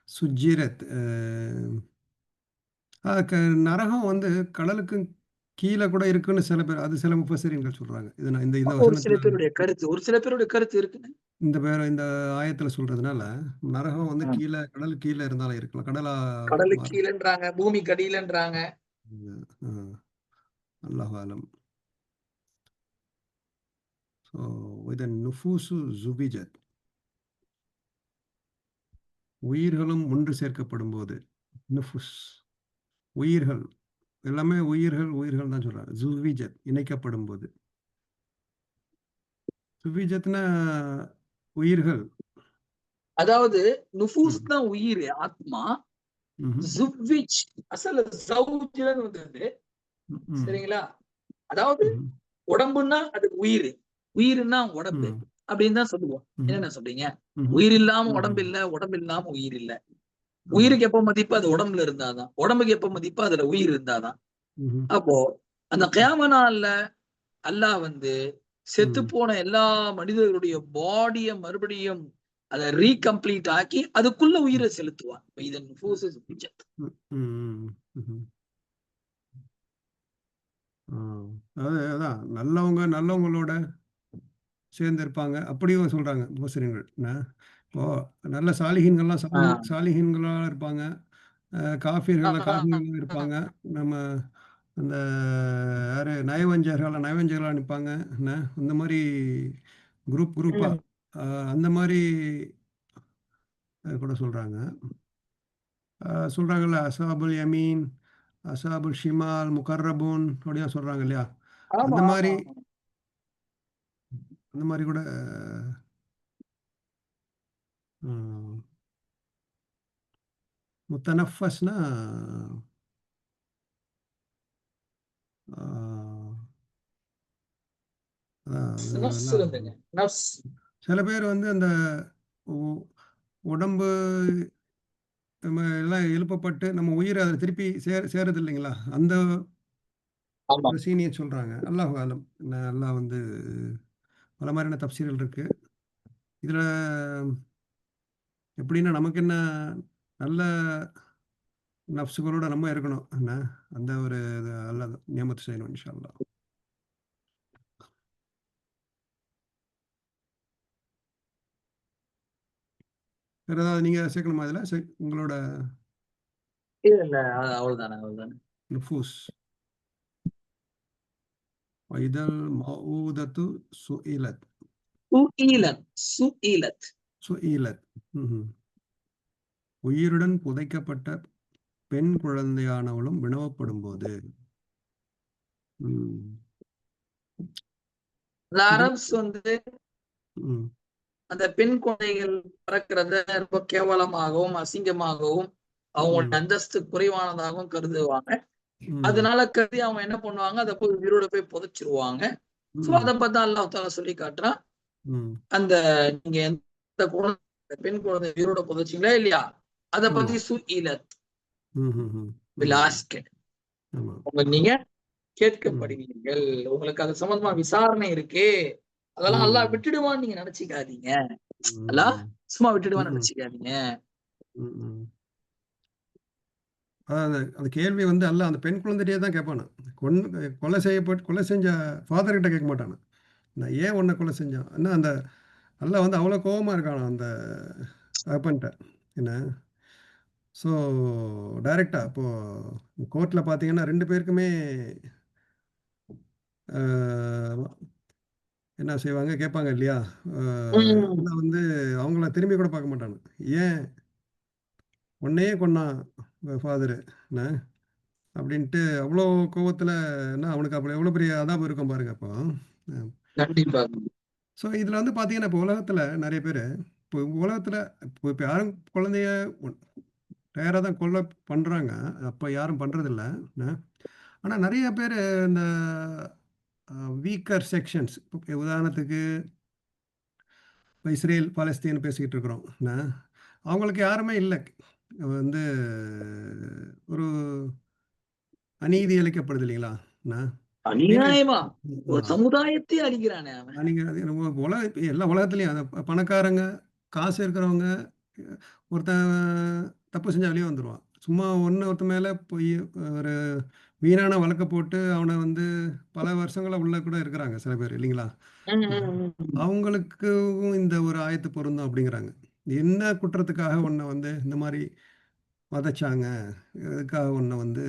சுஜிரத். நரகம் வந்து கடலுக்கு கீழே கூட இருக்குன்னு சில பேர், அது சில முஃபஸ்ஸிரீன்கள் சொல்றாங்க. இது நான் இந்த ஒரு சில வசனத்துல பேருடைய கருத்து, ஒரு சில பேருடைய கருத்து இருக்குங்க. இந்த ஆயத்துல சொல்றதுனால, நரகம் வந்து ம். கீழ கடல் கீழ இருந்தாலும் இருக்கலாம். கடலா கடலுக்கு மாறும். கீழன்றாங்க, பூமிக்கு அடியிலன்றாங்க. அ அல்லாஹு அலம். ஸோ இதன் நுஃபூசு ஜுபிஜத். உயிர்களும் ஒன்று சேர்க்கப்படும்போது, நுஃபுஸ் உயிர்கள் எல்லாமே உயிர்கள் தான் சொல்றாங்க. ஜுவிஜத் இணைக்கப்படும்போது. சுவிஜத்னா உயிர்கள். அதாவது நுஃபூஸ் ம். தான் உயிர், ஆத்மா. ம்ஹ்ம். ஜுவ்விஜ் அசல்ல ஜௌஜ்ன்னு வந்தது. ம். சரிங்களா? அதாவது ம்ஹ்ம். உடம்புன்னா அது உயிர். உயிர்னா உடம்பு. ம். அப்படின்னு தான் சொல்லுவோம். ம்ஹ்ம். என்னென்ன சொல்றீங்க? ம்ஹ்ம். உயிர் இல்லாம உடம்பு ம்ஹ்ம். இல்ல, உடம்பு இல்லாம உயிர் இல்ல. ஆமா. உயிருக்கு எப்ப மதிப்பு? அது உடம்புல இருந்தாதான். உடம்புக்கு எப்ப மதிப்பு? அதுல உயிர் இருந்தாதான். ம்ஹ்ம். அப்போ அந்த கியாம நாள்ல அல்லாஹ் வந்து செத்து ம். போன எல்லா மனிதர்களுடைய பாடிய மறுபடியும் அதை ரீகம்ப்ளீட் ஆக்கி அதுக்குள்ள உயிரை செலுத்துவான். இதன் ம். ம். ம்ஹ்ம். ஆ. அதான் நல்லவங்களோட சேர்ந்து இருப்பாங்க. அப்படியும் சொல்றாங்க முஃபஸ்ஸிரீன்கள். இப்போ நல்ல சாலிஹீன்கள்லாம் சாலிஹீன்களா இருப்பாங்க. காஃபிர்கள்லாம் காஃபிர்களா இருப்பாங்க. நம்ம அந்த யாரு நயவஞ்சகர்களா நிப்பாங்க. என்ன இந்த மாரி குரூப்பா அ அந்த மாரி கூட சொல்றாங்க. சொல்றாங்கல்ல அஸ்ஹாபுல் யமீன், அஸ்ஹாபுல் ஷிமால், முகர்ரபூன் அப்படிலாம் சொல்றாங்க இல்லையா? ஆமா அந்த ஆமா மாரி ஆமா. அந்த மாரி கூட ம் முத்தனஃபஸ்னா ஆ அதான் நஃப்ஸ் அதெல்லாம் இருந்துங்க. நஃப்ஸ். சில பேர் வந்து அந்த உ உடம்பு நம்ம எல்லாம் எழுப்பப்பட்டு நம்ம உயிர் அதில திருப்பி சேருது இல்லைங்களா? அந்த ஆமா. ஒரு சீனிய சொல்றாங்க. அல்லாஹு அலம். அல்லாஹ் வந்து பல மாரியான தஃப்சீர்கள் இருக்கு. இதுல எப்படின்னா நமக்கு என்ன நல்ல நஃப்ஸுகளோட நம்ம இருக்கணும். என்ன அந்த ஒரு இது அல்லாஹ் நியமத்து செய்யணும் இன்ஷா அல்லாஹ். வேற ஏதாவது நீங்க சேர்க்கணுமா இதுல? உங்களோட இல்ல இல்ல அவ்வளவுதானே அவ்வளவுதானே. நுஃபூஸ். வைதல் மௌஊதத்து சுஇலத். சுஈலத். சுஈலத். சுஇலத். ம்ஹ்ம். உயிருடன் புதைக்கப்பட்ட பெண் குழந்தையானவளும் வினவப்படும்போது. ம். இந்த இது அரப்ஸ் வந்து ம். அந்த பெண் குழந்தைகள் பிறக்கிறத ரொம்ப கேவலமாகவும் அசிங்கமாகவும் அவங்களோட ம். அந்தஸ்து குறைவானதாகவும் கருதுவாங்க. ம். அதனால கருதி அவங்க என்ன பண்ணுவாங்க, அதை போய் உயிரோட போய் புதைச்சிருவாங்க. சோ ம். அதை பார்த்தா அல்லாஹ் தாலா சொல்லி காட்டுறான். ம். அந்த நீங்க எந்த குழந்தை பெண் குழந்தை உயிரோட புதைச்சிங்களா இல்லையா, அதை ஆமா. பத்தி சுஇலத் ம்ஹ்ஹ்ம். வில் ம். ஆஸ்க். ஆமா. உங்க நீங்க ம். கேட்கப்படுவீர்கள். உங்களுக்கு அது சம்பந்தமா விசாரணை இருக்கு. அதெல்லாம் அல்லாஹ் ம். விட்டுடுவான்னு நீங்க நினைச்சுக்காதீங்க. அல்லாஹ் ம். சும்மா விட்டுடுவான்னு ம்ஹ்ம். நினைச்சுக்காதீங்க. ம். அதான் அந்த அந்த கேள்வி வந்து அல்லாஹ் அந்த பெண் குழந்தைட்டயே தான் கேட்பானாம். கொலை செஞ்ச ஃபாதர் கிட்ட கேட்க மாட்டானாம். நான் ஏன் உன்ன கொலை செஞ்சான்? அந்த அல்லாஹ் வந்து அவ்வளோ கோவமா இருக்கானாம் அந்த தகப்பன்ட்ட. என்ன? ஸோ டைரக்ட்டா இப்போ கோர்ட்ல பார்த்தீங்கன்னா 2 பேருக்குமே அ என்ன செய்வாங்க? கேட்பாங்க இல்லையா? அ ம். அல்லாஹ் வந்து அவங்கள திரும்பி கூட பார்க்க மாட்டானாம். ஏன் உன்னையே கொன்னான் ஃபாதரு என்ன? அப்படின்ட்டு அவ்வளோ கோவத்துல என்ன அவனுக்கு அப்படி எவ்வளோ பெரிய அதாபம் இருக்கும் பாருங்க அப்போ. அ கண்டிப்பா. ஸோ இதில வந்து பார்த்தீங்கன்னா, இப்போ உலகத்தில நெறைய பேரு இப்போ உலகத்தில இப்போ யாரும் குழந்தைய ரேரா தான் கொலை பண்றாங்க. அப்ப யாரும் பண்றதில்ல. என்ன ஆனா நெறைய பேரு இந்த வீக்கர் செக்ஷன்ஸ் இப்போ உதாரணத்துக்கு இப்ப இஸ்ரேல், பாலஸ்தீன் பேசிக்கிட்டு இருக்கிறோம். என்ன அவங்களுக்கு யாருமே இல்ல. வந்து ஒரு அநீதி இழைக்கப்படுது இல்லைங்களா? என்ன மெயினா அநியாயமா ஒரு ஆ. சமுதாயத்தையே அழிக்கிறானே அவன். நீங்க அது நம்ம எல்லா உலகத்திலயும் அந்த பணக்காரங்க, காசு இருக்கிறவங்க, ஒருத்தன் தப்பு செஞ்சா வெளிய வந்துருவான். சும்மா ஒருத்தன் மேல போய் ஒரு வீணான வழக்க போட்டு அவன வந்து பல வருஷங்களா உள்ள கூட இருக்கிறாங்க சில பேர் இல்லைங்களா? அவங்களுக்கும் இந்த ஒரு ஆயத்து பொருந்தும் அப்படிங்கிறாங்க. என்ன குற்றத்துக்காக உன்ன வந்து இந்த மாரி வதச்சாங்க? எதுக்காக உன்ன வந்து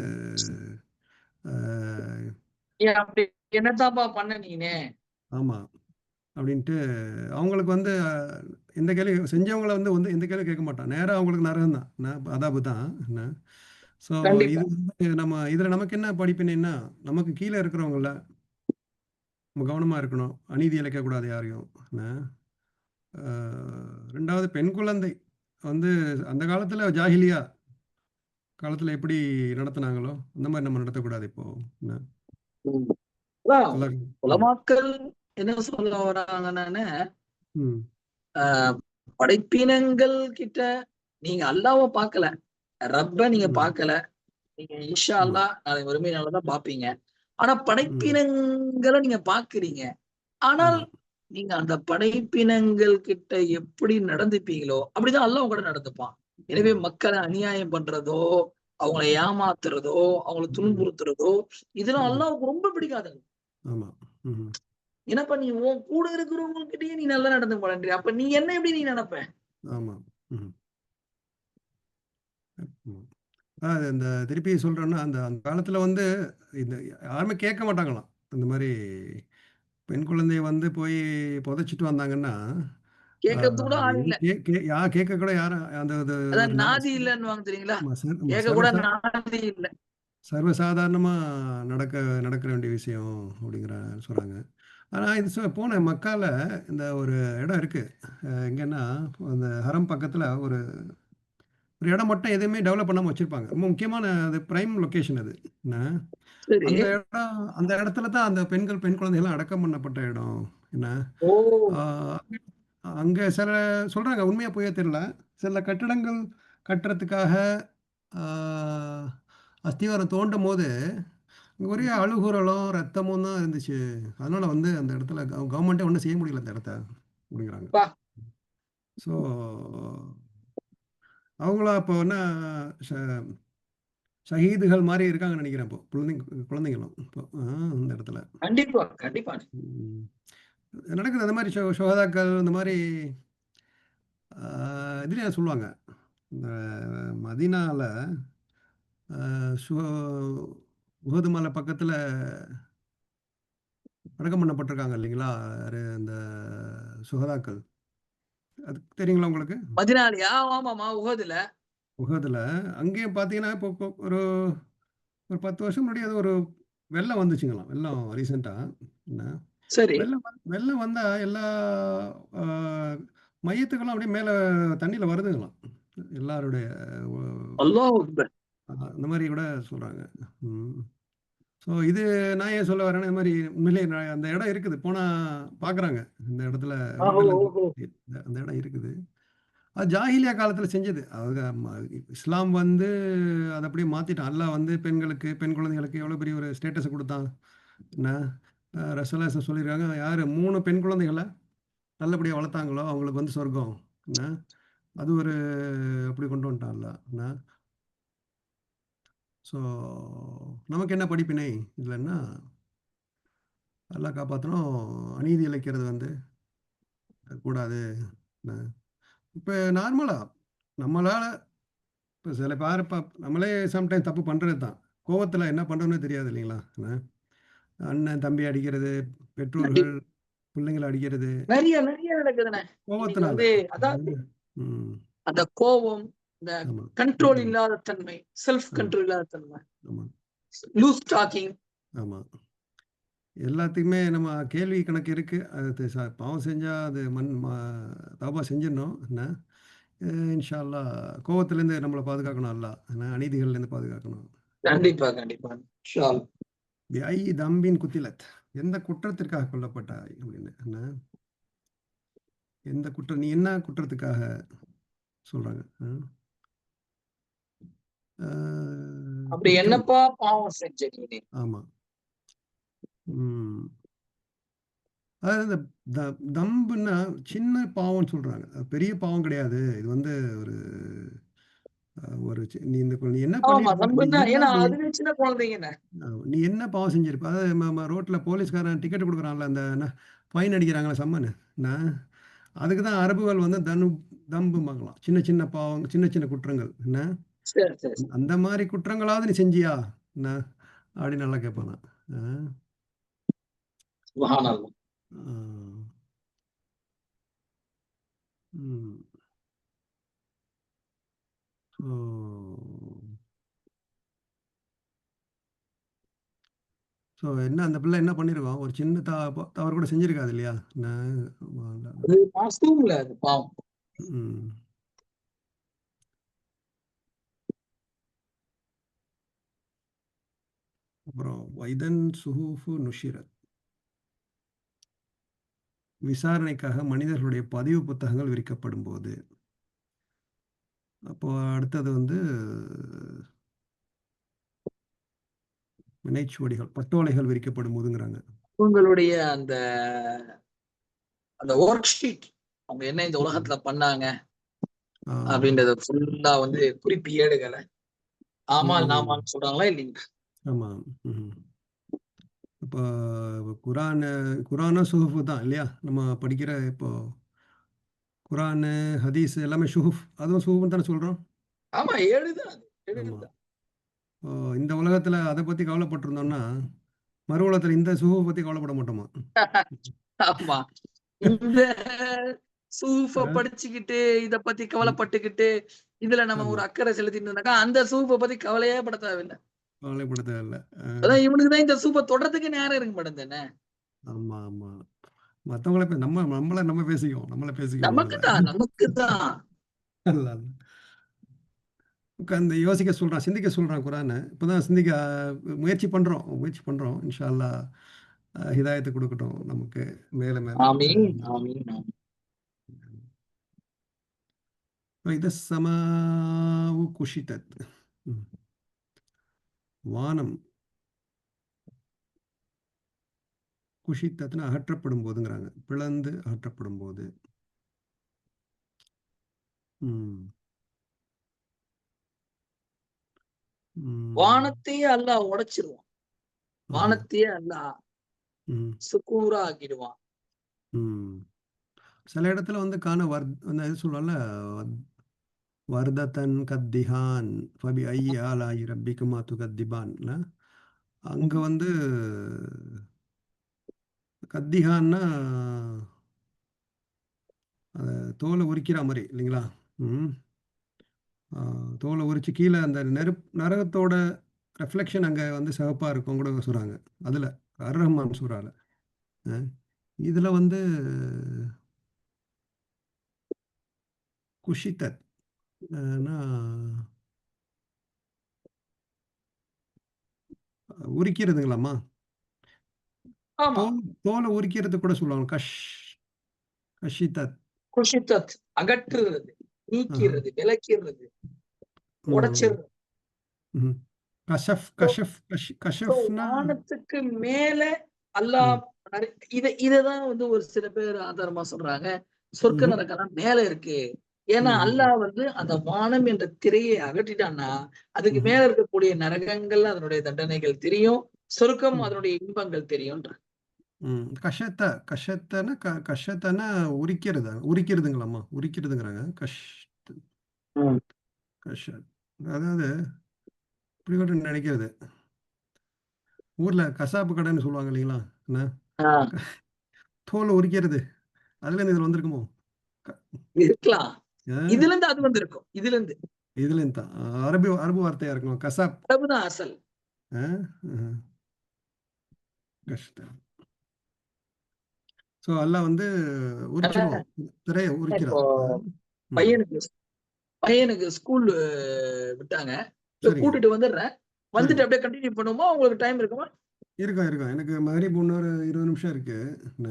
அ ஏன் அப்படி என்னத்தான்ப்பா பண்ண நீனு? ஆமா. அப்படின்ட்டு அவங்களுக்கு வந்து எந்த கேள்வியும் செஞ்சவங்கள வந்து வந்து எந்த கேள்வியும் கேட்க மாட்டான். நேரா அவங்களுக்கு நரகம் தான். அதாபு தான். என்ன. ஸோ இது கண்டிப்பா. வந்து இதுல நமக்கு என்ன படிப்பினைன்னா, நமக்கு கீழ இருக்கிறவங்கள நம்ம கவனமா இருக்கணும். அநீதி இழைக்கக்கூடாது யாரையும். என்ன. அ 2வது பெண் குழந்தை வந்து அந்த காலத்துல ஜாஹிலியா காலத்துல எப்படி நடத்துனாங்களோ, அந்த மாரி நம்ம நடத்தக்கூடாது இப்போ. என்ன. ம். அதான் எல்லாரும் ம். உலமாக்கள் என்ன சொல்ல வராங்கன்னா, ம். அ படைப்பினங்கள் கிட்ட நீங்க அல்லாஹ்வ பார்க்கல. ரப்ப நீங்க ம். பார்க்கல. நீங்க இன்ஷா ஆமா. அல்லாஹ் நாளை மறுமை நாள்ல தான் பார்ப்பீங்க. ஆனா ம். படைப்பினங்கள நீங்க பார்க்கிறீங்க. ஆனால் ஆமா. நீங்க அந்த படைப்பினங்கள் கிட்ட எப்படி நடந்துப்பீங்களோ, அப்படிதான் அல்லாஹ் உங்க கூட நடந்துப்பான். எனவே ஆமா. மக்கள அநியாயம் பண்றதோ, அவங்கள ஏமாத்துறதோ, அவங்கள ம். துன்புறுத்துறதோ, இதெல்லாம் ம். அல்லாஹ்வுக்கு ரொம்ப பிடிக்காதுங்க. ஆமா. ம். ஏன்னாப்பா நீ உன் கூட இருக்கிறவங்ககிட்டயே நீ நல்லா நடந்துக்க மாட்டேன்றியே. அப்ப நீ என்ன எப்படி நீ நெனப்ப? ஆமா. ம். ம். இந்த திருப்பி சொல்றேன்னா, அந்த அந்த காலத்துல வந்து இந்த யாருமே கேட்க மாட்டாங்களாம். அந்த மாரி பெண் குழந்தைய வந்து போய் புதைச்சுட்டு வந்தாங்கன்னா, ஆ கேட்கறதுக்கு கூட ஆள் இது இல்ல. கேட்க கூட யாரும் அந்த இது ஒரு அதான் நாதி இல்லன்னுவாங்க தெரியுங்களா? ஆமா ஆமா கேட்க கூட நாதி இல்ல. சர்வசாதாரணமா நடக்க வேண்டிய விஷயம் அப்படிங்கிற சொல்றாங்க. ஆனா இது போன மக்கால இந்த ஒரு இடம் இருக்கு. எங்கன்னா, அந்த ஹரம் பக்கத்துல ஒரு ஒரு இடம் மட்டும் எதுவுமே டெவலப் பண்ணாம வச்சிருப்பாங்க. ரொம்ப முக்கியமான அது பிரைம் லொகேஷன் அது. என்ன. சரி. அந்த இடத்துல தான் அந்த பெண் குழந்தைகள்லாம் அடக்கம் பண்ணப்பட்ட இடம். என்ன. ஓ! ஆ அங்க சில சொல்றாங்க உண்மையா பொய்யா தெரியல. சில கட்டிடங்கள் கட்டுறதுக்காக ஆ அஸ்திவாரம் தோண்டும்போது, ஒரே அழுகுரலும், ரத்தமும் தான் இருந்துச்சு. அதனால வந்து அந்த இடத்துல கவர்மெண்ட்டே ஒண்ணும் செய்ய முடியல அந்த இடத்த அப்படிங்கிறாங்க. அப்பா! ஸோ அவங்களாம் அப்போ என்ன ஷ ஷஹீதுகள் மாரி இருக்காங்கன்னு நெனைக்கிறேன் இப்போ. குழந்தைங்களும் இப்போ அந்த இடத்துல. கண்டிப்பா, கண்டிப்பா. ம். நடக்குது அந்த மாரி ஷுஹதாக்கள் இந்த மாரி ஆ இதுலயும் சொல்லுவாங்க. இந்த மதீனால அ ஷு உஹது மலை பக்கத்துல அடக்கம் பண்ணப்பட்டிருக்காங்க இல்லைங்களா? யாரு அந்த சுஹதாக்கள். அது தெரியுங்களா உங்களுக்கு? மதினாலயா? ஆமாமா. உஹதுல. உஹதுல. அங்கேயும் பார்த்தீங்கன்னா, இப்போ இப்போ ஒரு ஒரு 10 வருஷம் முன்னாடி அது ஒரு வெள்ளம் வந்துச்சுங்களாம். வெள்ளம் ரீசென்ட்டா. என்ன. சரி. வெள்ளம் வந்தா எல்லா அ மையத்துகளும் அப்படியே மேல தண்ணீல வருதுங்களாம். எல்லாருடைய ஒ அல்லாஹ் அக்பர்! அந்த மாரி கூட சொல்றாங்க. ம். ஸோ இது நான் ஏன் சொல்ல வரேன்னா, இது மாரி உண்மையிலேயே அந்த இடம் இருக்குது. போனா பார்க்குறாங்க. இந்த இடத்துல ஓஹோ! ரோட்டெல்லாம் ஓஹோ! அந்த இடம் இருக்குது. அது ஜாஹிலியா காலத்துல செஞ்சது. அது இஸ்லாம் வந்து அத அப்படியே மாத்திட்டான். அல்லாஹ் வந்து பெண் குழந்தைகளுக்கு எவ்வளோ பெரிய ஒரு ஸ்டேட்டஸ குடுத்தான். என்ன. ரசூலுல்லாஹி சொல்லியிருக்காங்க, யாரு 3 பெண் குழந்தைகள நல்லபடியா வளர்த்தாங்களோ, அவங்களுக்கு வந்து சொர்க்கம். என்ன. அது ஒரு அப்படி கொண்டு வந்துட்டான் அல்லாஹ். என்ன. ஸோ நமக்கு என்ன படிப்பினை இதுலன்னா, அல்லாஹ் காப்பாத்தணும். அநீதி இழைக்கிறது வந்து கூடாது. என்ன. இப்ப நார்மலா நம்மளால இப்ப சில பேர் நம்மளே சம்டைம்ஸ் தப்பு பண்றது தான். கோவத்துல என்ன பண்றோம்னே தெரியாது இல்லைங்களா? என்ன. அண்ணன் தம்பி அடிக்கிறது, பெற்றோர்கள் கண்டிப்பா. பிள்ளைங்கள அடிக்கிறது, நெறைய நெறைய நடக்குதுண்ணே. இன்னைக்கு கோவத்தினால. வந்து அதாவது ம். ம். அந்த கோவம், இந்த ஆமா. கண்ட்ரோல் ம். இல்லாத தன்மை, செல்ஃப் ஆமா, கண்ட்ரோல் இல்லாத தன்மை, ஆமா, லூஸ் டாக்கிங். ஆமா. எல்லாத்துக்குமே நம்ம கேள்வி கணக்கு இருக்கு. அது பாவம் செஞ்சா அது தௌபா செஞ்சிடணும். என்ன. இன்ஷா அல்லாஹ் கோவத்திலேருந்து நம்மள பாதுகாக்கணும் அல்லாஹ். என்ன அநீதிகள்லேருந்து பாதுகாக்கணும். கண்டிப்பா, கண்டிப்பா. இன்ஷா அல்லாஹ். "பிஐ தம்பின் குத்திலத்" எந்த குற்றத்திற்காக கொல்லப்பட்டாய்? அப்படின்னு. என்ன. எந்த குற்றம் நீ என்ன குற்றத்துக்காக சொல்றாங்க. அ அப்படி குற்றம். என்னப்பா பாவம் செஞ்ச நீனு? ஆமா. ம். அதாவது இந்த தம்புன்னா சின்ன பாவம்னு சொல்றாங்க. பெரிய பாவம் கிடையாது. இது வந்து ஒரு ஒரு நீ நீ என்ன ஆமா, பண்ணியிருப்ப? தம்புன்னா ஏன்னா அதுவே சின்ன குழந்தைங்கண்ணே. நீ என்ன பாவம் செஞ்சிருப்ப? அதாவது ரோட்ல போலீஸ்காரன் டிக்கெட் குடுக்குறான்ல, அந்த என்ன ஃபைன் அடிக்கிறாங்கல்ல சம்மனு. என்ன அதுக்கு தான் அரபுகள் வந்து தம்பும்பாங்களாம். சின்ன சின்ன பாவம், சின்ன சின்ன குற்றங்கள். என்ன சரி, சரி, சரி. அந்த மாரி குற்றங்களாவது நீ செஞ்சியா? என்ன அப்படின்னு நல்லா கேட்பானாம். ஆ. சுப்ஹானல்லாஹ். ஆ. ம். ஸோ ஸோ என்ன அந்த பிள்ளை என்ன பண்ணியிருக்கும்? ஒரு சின்ன தவறு கூட செஞ்சிருக்காது இல்லையா? அது மாசூம்ல அது பாவம். ம். அப்புறம் வைதன் சுஹூஃபு நுஷிரத். விசாரணைக்காக மனிதர்களுடைய பதிவு புத்தகங்கள் விரிக்கப்படும்போது. அப்போ அடுத்தது வந்து வினைச்சுவடிகள், பட்டோலைகள் விரிக்கப்படும்போதுங்கிறாங்க. உங்களுடைய அந்த அந்த ஒர்க் ஷீட் அவங்க என்ன இந்த ம். உலகத்துல பண்ணாங்க ஆ. அப்படின்றத ஃபுல்லா வந்து குறிப்பு ஏடுகளை ஆமால் ம். நாமான்னு சொல்றாங்களா இல்லைங்க? ஆமா. ம். இப்போ குரானும் சுஹுஃபு தான் இல்லையா? நம்ம படிக்கிற இப்போ குரானு, ஹதீஸ் எல்லாமே ஷுஹுஃப். அதுவும் சுஹுஃப்ன்னு தானே சொல்றோம்? ஆமா, ஏடுதான் அது. ஆமா. ஏடுதான். இப்போ இந்த உலகத்துல அத பத்தி கவலைப்பட்டுருந்தோம்னா, மறு உலகத்துல இந்த சுஹுஃப் பத்தி கவலைப்பட மாட்டோமா? ஆமா. இந்த சூஃப அ படிச்சுக்கிட்டு இத பத்தி ம். கவலைப்பட்டுக்கிட்டு இதுல நம்ம ஆமா. ஒரு அக்கறை செலுத்திட்டு இருந்தாக்கா அந்த சூப்ப பத்தி கவலையே பட தேவையில்ல. கவலைப்பட தேவையில்ல. அ அதான் இவனுக்கு தான் இந்த சூப்ப தொடறதுக்கு நேரம் இருக்க மாட்டேங்குது. ஆமா, ஆமா. மத்தவங்கள நம்மள பேசிக்குவோம். நம்மள பேசிக்குவோம் நமக்கு முதல்ல. தான், நமக்கு தான். அல்ல. உட்கார்ந்து யோசிக்க சொல்றான், சிந்திக்க சொல்றான் குரான. இப்பதான் சிந்திக்க முயற்சி பண்றோம். முயற்சி பண்றோம். இன்ஷா அல்லாஹ் ஹிதாயத்த குடுக்கட்டும் நமக்கு மேல மேல. ஆமீன், ஆமீன், ஆமீன். இத ஸமாஉ குஷிதத். ம். வானம் குஷித்தத்ன்னு அகற்றப்படும்போதுங்கிறாங்க. பிளந்து அகற்றப்படும்போது. ம். ம். வானத்தையே அல்லாஹ் உடைச்சிருவான். ஆஹா. வானத்தையே அல்லாஹ் ம். சுக்கூரா ஆக்கிடுவான். ம். சில இடத்துல வந்து அந்த இது சொல்லுவாங்கல்ல, வர்தத்தன் கத்திஹான் ஃபபி ஐயி ஆலாஇ ரப்பிக்குமா துகத்திபான்ல. அங்க ம். வந்து கத்திஹான்னா தோல உரிக்கிறா மாரி இல்லைங்களா? ம். ஆ தோல உரிச்சு கீழ அந்த நரகத்தோட ரிஃப்ளெக்ஷன் அங்க வந்து சிவப்பா இருக்கும் கூட சொல்றாங்க. அதுல அர்-ரஹ்மான் சூரால. அ இதுல வந்து குஷிதத் னா உரிக்கிறதுங்களாம்மா? ஆமா. தோல உரிக்கிறது கூட சொல்லுவாங்க. கஷிதத். குஷித்தத் அகற்றுறது, ஆஹா. நீக்கிறது, விலக்கிறது, ம். உடைச்சிடுறது. ம். கஷஃப் சோ கஷஃப் சோ கஷஃப்னா வானத்துக்கு மேல அல்லாஹ் ம். இததான் வந்து ஒரு சில பேர் ஆதாரமா சொல்றாங்க. சொர்க்க ம்ஹ்ம். நரகம்லாம் மேல இருக்கு. ஏன்னா ம்ஹ்ம். அல்லாஹ் வந்து அந்த வானம் என்ற திரையை அகற்றிட்டான்னா, அதுக்கு ம்ஹ்ம். மேல இருக்கக்கூடிய நரகங்கள், அதனுடைய தண்டனைகள் தெரியும். சொர்க்கம் ம். அதனுடைய இன்பங்கள் தெரியும்ன்றாங்க. ம். கஷத்தனா கஷத்தனா உரிக்கிறதுங்களாம்மா? உரிக்கிறதுங்கிறாங்க. ம். கஷத். அதாவது இப்படி கூட நினைக்கிறது. ஊர்ல கசாப்பு கடைன்னு சொல்லுவாங்க இல்லைங்களா? என்ன? ஆ, க தோல உரிக்கிறது. அதுலேருந்து இதுல வந்திருக்குமோ? க இருக்கலாம். அ இதுலருந்து அது வந்திருக்கும். இதுலருந்து. இதுலேருந்து தான். அரபு அரபு வார்த்தையா இருக்கும். கசாப். அரபுதான் அசல். அ. ம்ஹ்ம். கஷ்டம். ஸோ அல்லாஹ் வந்து ஆனா, உரிச்சுருவான். திரைய இப்போ உரிக்கிறான். ம். பையனுக்கு பையனுக்கு ஸ்கூல் விட்டாங்க. சரிங்க. கூட்டிட்டு வந்துடுறேன். வந்துட்டு சரிங்க. அப்படியே கன்டின்யூ பண்ணுவோமா? உங்களுக்கு டைம் இருக்குமா? இருக்கும், இருக்கும். எனக்கு மகரிப் இன்னொரு 20 நிமிஷம் இருக்கு. என்ன?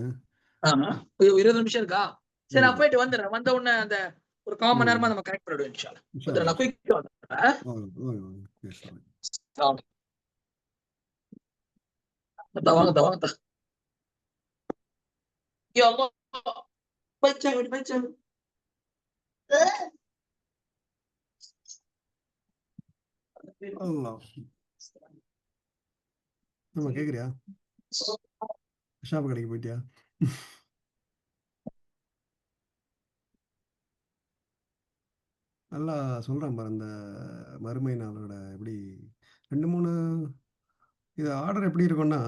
ஆமா. 20 நிமிஷம் இருக்கா? சரி, நான் ஆமா. போயிட்டு வந்துடுறேன். வந்த உடனே அந்த ஒரு 1/4 மணி நேரமா ம். நம்ம கனெக்ட் பண்ணிடுவோம் இன்ஷா அல்லாஹ். இன்ஷா வந்துடுறேன். அல்லாஹ், நான் இன்ஷா குயிக்கா வந்துடுறேன். வாங்க, வாங்க, வாங்க. பேசலாம். வாங்க வாங்க. Ya Allah, baca, baca. அல்லாஹ். ஆமா கேட்குறியா? ஷாப்பு கடைக்கு போயிட்டியா? நல்லா சொல்றான் பாரு அந்த மறுமை நாளோட எப்படி 2, 3 இது ஆர்டர் எப்படி இருக்கும்னா,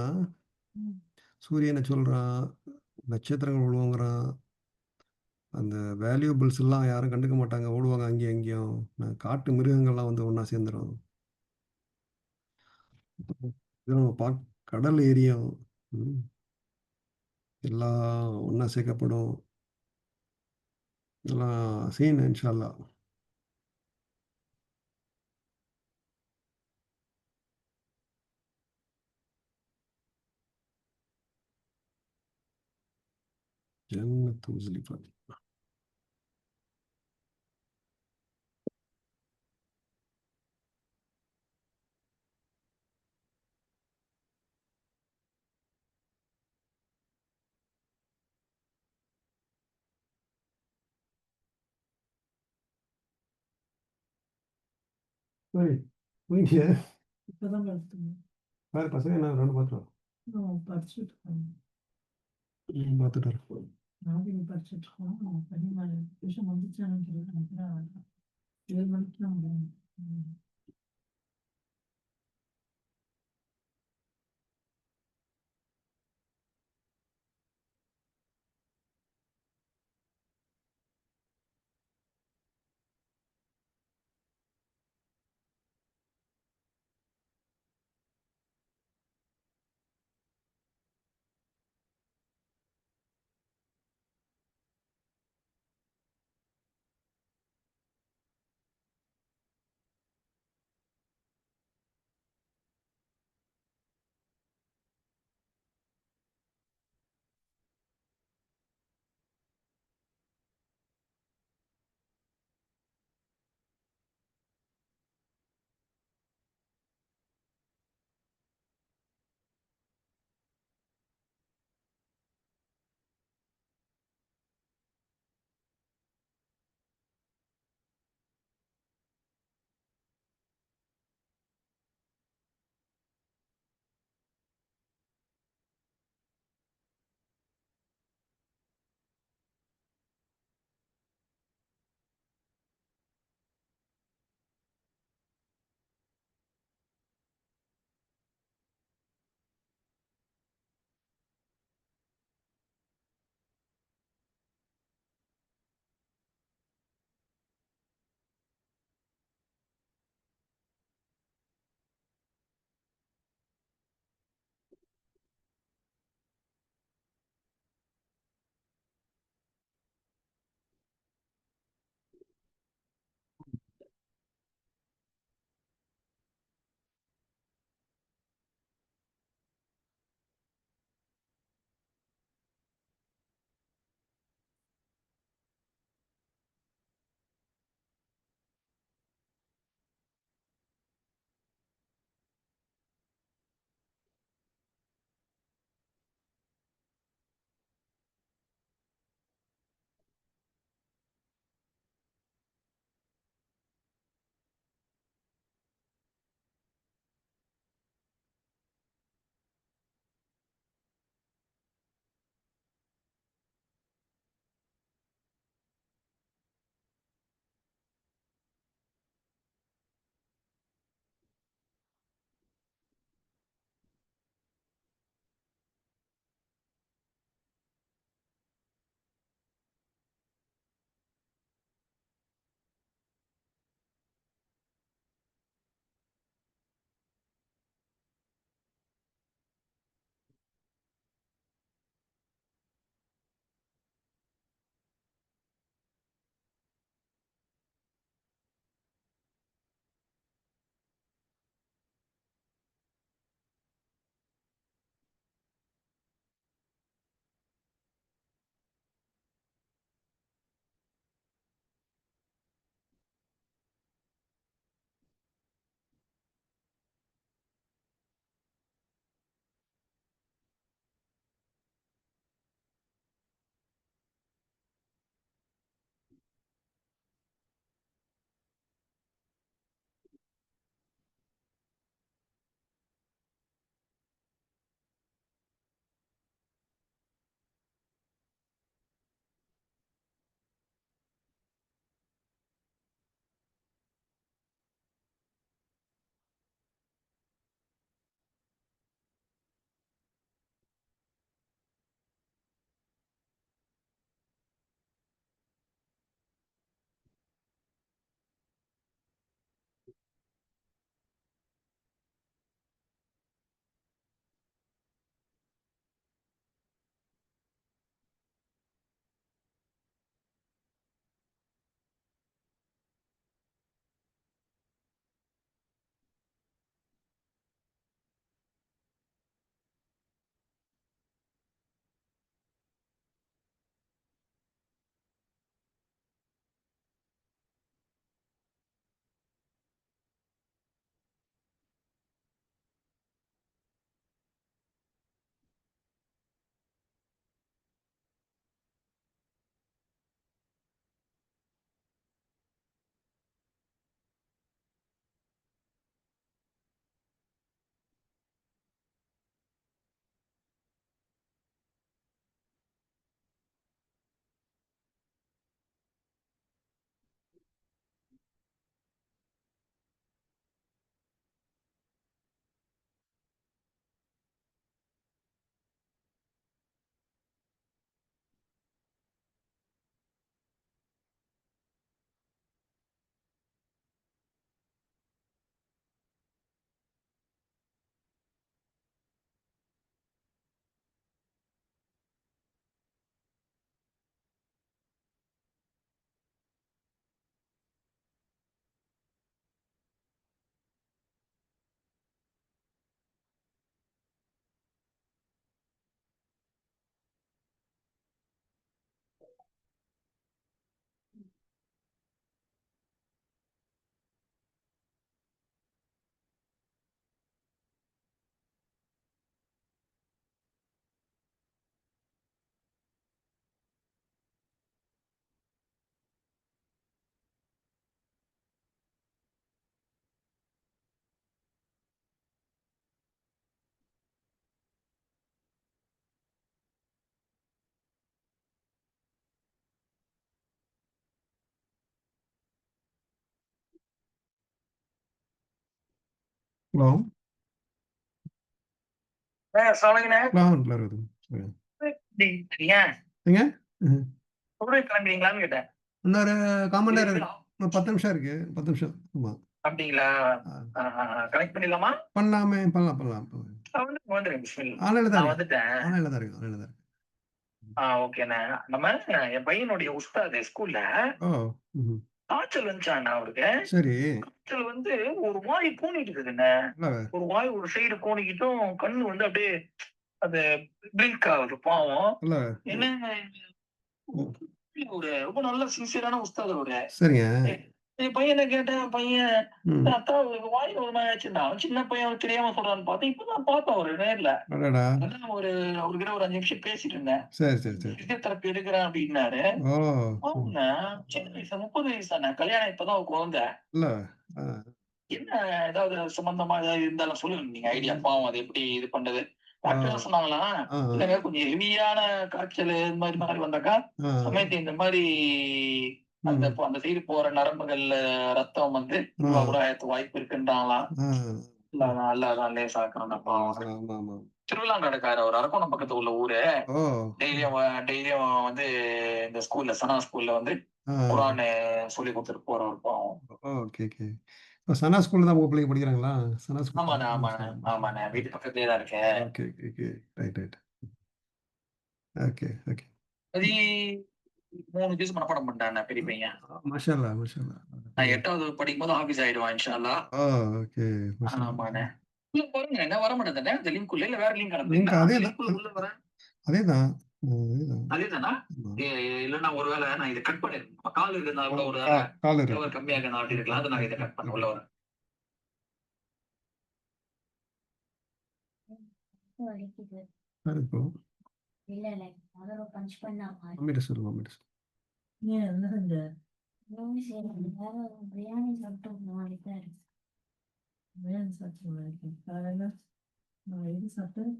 சூரியன சொல்றான், நட்சத்திரங்கள் உருவங்குறான், அந்த வேல்யூபிள்ஸ் எல்லாம் யாரும் கண்டுக்க மாட்டாங்க. ஓடுவாங்க அங்கேயும் இங்கேயும். காட்டு மிருகங்கள்லாம் வந்து ஒண்ணா சேர்ந்துரும். இது நம்ம கடல் எரியும். ம். எல்லாம் ஒண்ணா சேர்க்கப்படும். எல்லாம் சீன் இன்ஷா அல்லாஹ். ஜன்னத்து முஸ்லிஃபா. ஏய், தூங்கிட்டியா? இப்பதான் படுத்தேன். பாரு பசங்க என்ன ரெண்டு பார்த்துட்டு படிச்சுட்டு இருக்கோம். பார்த்துட்டு வரேன். நாளைக்கு படிச்சுட்டு இருக்கோம். பதினாலு விஷயம் வந்துச்சான்னு தெரியல. நினைக்கிறேன் 7 மணிக்கு தான் முடியும். ஹலோ சொல்லுங்கண்ணே. நல்லா இருக்குது. ஏன் ஏங்க ம். ஊருக்கு கிளம்புறீங்களான்னு கேட்டேன். இன்னொரு காமன் நேரம் இருக்குதா? இருக்கு. இன்னும் 10 நிமிஷம் இருக்கு. 10 நிமிஷம். ஆமா. அப்படிங்களா? கனெக்ட் பண்ணிடலாமா? பண்ணலாமே. பண்ணலாம். வந்துருங்க. பிஸ்மில்லா. ஆன்லைன்ல தான் நான் இருக்கு. வந்துட்டேன். ஆன்லைன்ல தான் இருக்கு. ஆன்லைன்ல தான் இருக்கு. ஓகேண்ணே. நம்ம என் பையனுடைய உஸ்தாது ஸ்கூல்ல ஓ! ம்ஹ்ம். காய்ச்சல் வந்துச்சாண்ணா அவருக்கு. சரி. காய்ச்சல் வந்து ஒரு வாய் கூனிட்டு இருக்குதுண்ணே. இல்ல ஒரு வாய் ஒரு சைடு கூனிக்கிட்டும் கண்ணு வந்து அப்படியே அது பிளிங்க் ஆகுது பாவம். இல்ல என்னங்க ம். ஒரு ரொம்ப நல்ல சின்சியரான உஸ்தாது அவரு. சரிங்க. என் பையனை கேட்டேன். பையன் ம். அத்தா அவருக்கு வாய் ஒரு மாதிரி ஆச்சுன்னா சின்ன பையன் அவருக்கு தெரியாம சொல்றான்னு பார்த்தேன். இப்பதான் பார்த்தேன் அவரு நேர்ல. அடடா! அதான் அவர்கிட்ட ஒரு 5 நிமிஷம் பேசிட்டு இருந்தேன். சரி. பிசியோதெரப்பி எடுக்கிறேன் அப்படின்னாரு. ஓ! ஆமாண்ணே. சின்ன வயசு 30 வயசு தானே. கல்யாணம் இப்பதான் ஒரு குழந்தை. இல்ல. ஆ. என்ன ஏதாவது சம்பந்தமா ஏதாவது இருந்தாலும் சொல்லுங்க நீங்க ஐடியா. பாவம் அது எப்படி இது பண்றது? ஆ. டாக்டர் என்ன சொன்னாங்களாம், ஆ. இல்லங்க கொஞ்சம் ஹெவியான காய்ச்சல் இது மாதிரி வந்தாக்கா ஆ. சமயத்து இந்த மாதிரி அந்த ம். அந்த சைடு போற நரம்புகள்ல ரத்தம் வந்து ஆ. இதுவா கூட ஆயிரத்து வாய்ப்பு இருக்குன்றாங்களாம். ஆ. அல்லாதான் லேசாக்குறான் பாவம். ஆமா. திருவிழாங்கடக்கார ஒரு அரக்கோணம் பக்கத்து உள்ள ஊரு. ஓ! டெய்லியும் வந்து இந்த ஸ்கூல்ல சனா ஸ்கூல்ல வந்து ஆ. குரான் சொல்லி கொடுத்துட்டு போற ஒரு பாவம். ஓகே. இப்ப சனா ஸ்கூல்ல தான் உங்க பிள்ளைங்க படிக்கிறாங்களா? சனா ஸ்கூல். ஆமாண்ணே. வீட்டு பக்கத்துலயே தான் இருக்கேன். ஓகே. ரைட். ஓகே. அது 3 ஜூஸ் மனப்பாடம் பண்ணிட்டாண்ணே பெரிய பையன். மாஷா அல்லாஹ். நான் 8வது படிக்கும்போது ஆபீஸ் ஆயிடுவான் இன்ஷா அல்லாஹ். ஓ! ஓகே. மாஷா ஆமாண்ணே. அல்லாஹ். உள்ள பாருங்க என்ன வர மாட்டேங்குதுண்ணே. இந்த லிங்க் உள்ள இல்ல வேற லிங்க் லிங்க் அனுப்புறீங்களா? அந்த அதேதான். லிங்க் உள்ள வரேன். அதேதான். அதேதானா? ஆமா. இல்லன்னா ஒருவேளை நான் இதை கட் பண்ணிருக்கேன். கால் இருந்தா கூட ஒரு கால் இருக்கு. டவர் கம்மியா இருக்கா அப்படி இருக்கலாம். அதை நான் இதை கட் பண்ண உள்ள வரேன். வலிக்குது. இப்போ இல்ல அதோட பஞ்ச் பண்ணா மம்மிட்ட சொல்லு. ஏன் என்ன செஞ்ச? ஒண்ணுமே செய்யல. வேற பிரியாணி சாப்பிட்டு ஒரு நாளைக்கு தான் இருக்கு. பிரியாணி சாப்பிட்டு காலையில நான் இது சாப்பிட்டு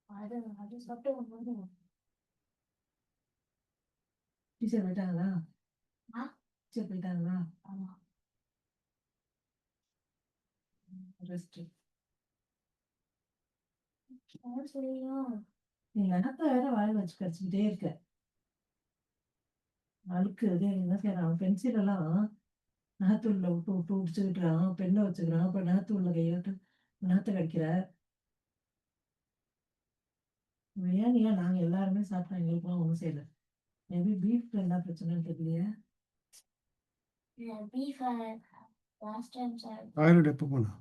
அது சாப்பிட்டு வரும்போது டீச்சர் போயிட்டாங்களா? டீச்சர் போயிட்டாங்களா? ஆமா. ரெஸ்ட். நீ நகத்தை வேற வாயில வச்சு கடிச்சுக்கிட்டே இருக்க. அழுக்கு இது என்ன செய்யறான்? பென்சில் எல்லாம் நகத்துள்ள விட்டு உடிச்சுக்கிட்டுறான். பெண்ணை வச்சுக்கிறான். அப்புறம் நகத்து உள்ள கையாட்டு நகத்தை கடிக்கிற. பிரியாணியா நாங்க எல்லாருமே சாப்பிட்டோம். எங்களுக்குலாம் ஒண்ணும் செய்யல. மேபி பீஃப்ல என்ன பிரச்சனைன்னு தெரியலையே. டாய்லெட் எப்போ போனா?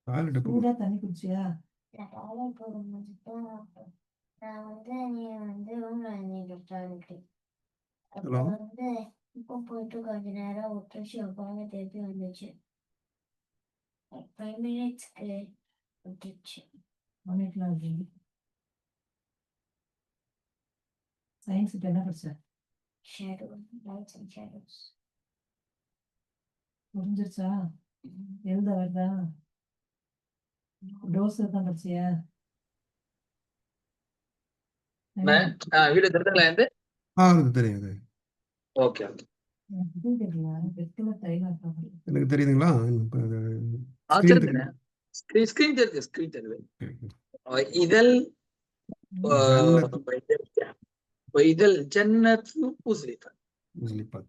டாய்லெட் எப்போ சூடா தண்ணி குடிச்சியா? ஹலோ? இப்போ போயிட்டு கொஞ்ச நேரம் விட்டுச்சு. உட்காந்து திருப்பி வந்துச்சு. 5 மினிட்ஸ்க்கு விட்டுச்சு. சயின்ஸ் இப்ப என்ன படிச்ச? Lights and shadows. புரிஞ்சிருச்சா? எழுத வருதா? டோஸ் தான் படிச்சியா? வீடு தெரிஞ்சுங்களா இருந்து? தெரியும். ஓகே. எனக்கு தெரியல. வெத்தில தைலம் எனக்கு தெரியுதுங்களா? தெரிஞ்சுங்க. ஸ்கிரீன் தெரியுது. இதழ் இதழ் ஜன்னத்து முஸ்லிபாத்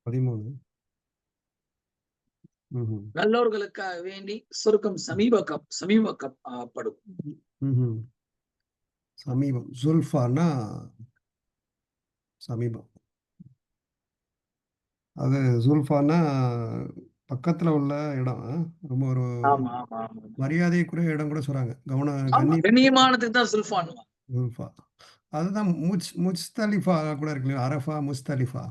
13. நல்லோர்களுக்காக வேண்டி சுருக்கம் சமீபப்படும். சமீபம். ஜுல்ஃபானா சமீபம். அது ஜுல்ஃபானா பக்கத்துல உள்ள இடம். ரொம்ப ஒரு மரியாதைக்குரிய இடம் கூட சொல்றாங்க. கண்ணியமானதுக்கு தான் ஜுல்ஃபா. அதுதான் முஸ்தலிஃபா கூட இருக்கு இல்லையா? அரஃபா, முஸ்தலிஃபா.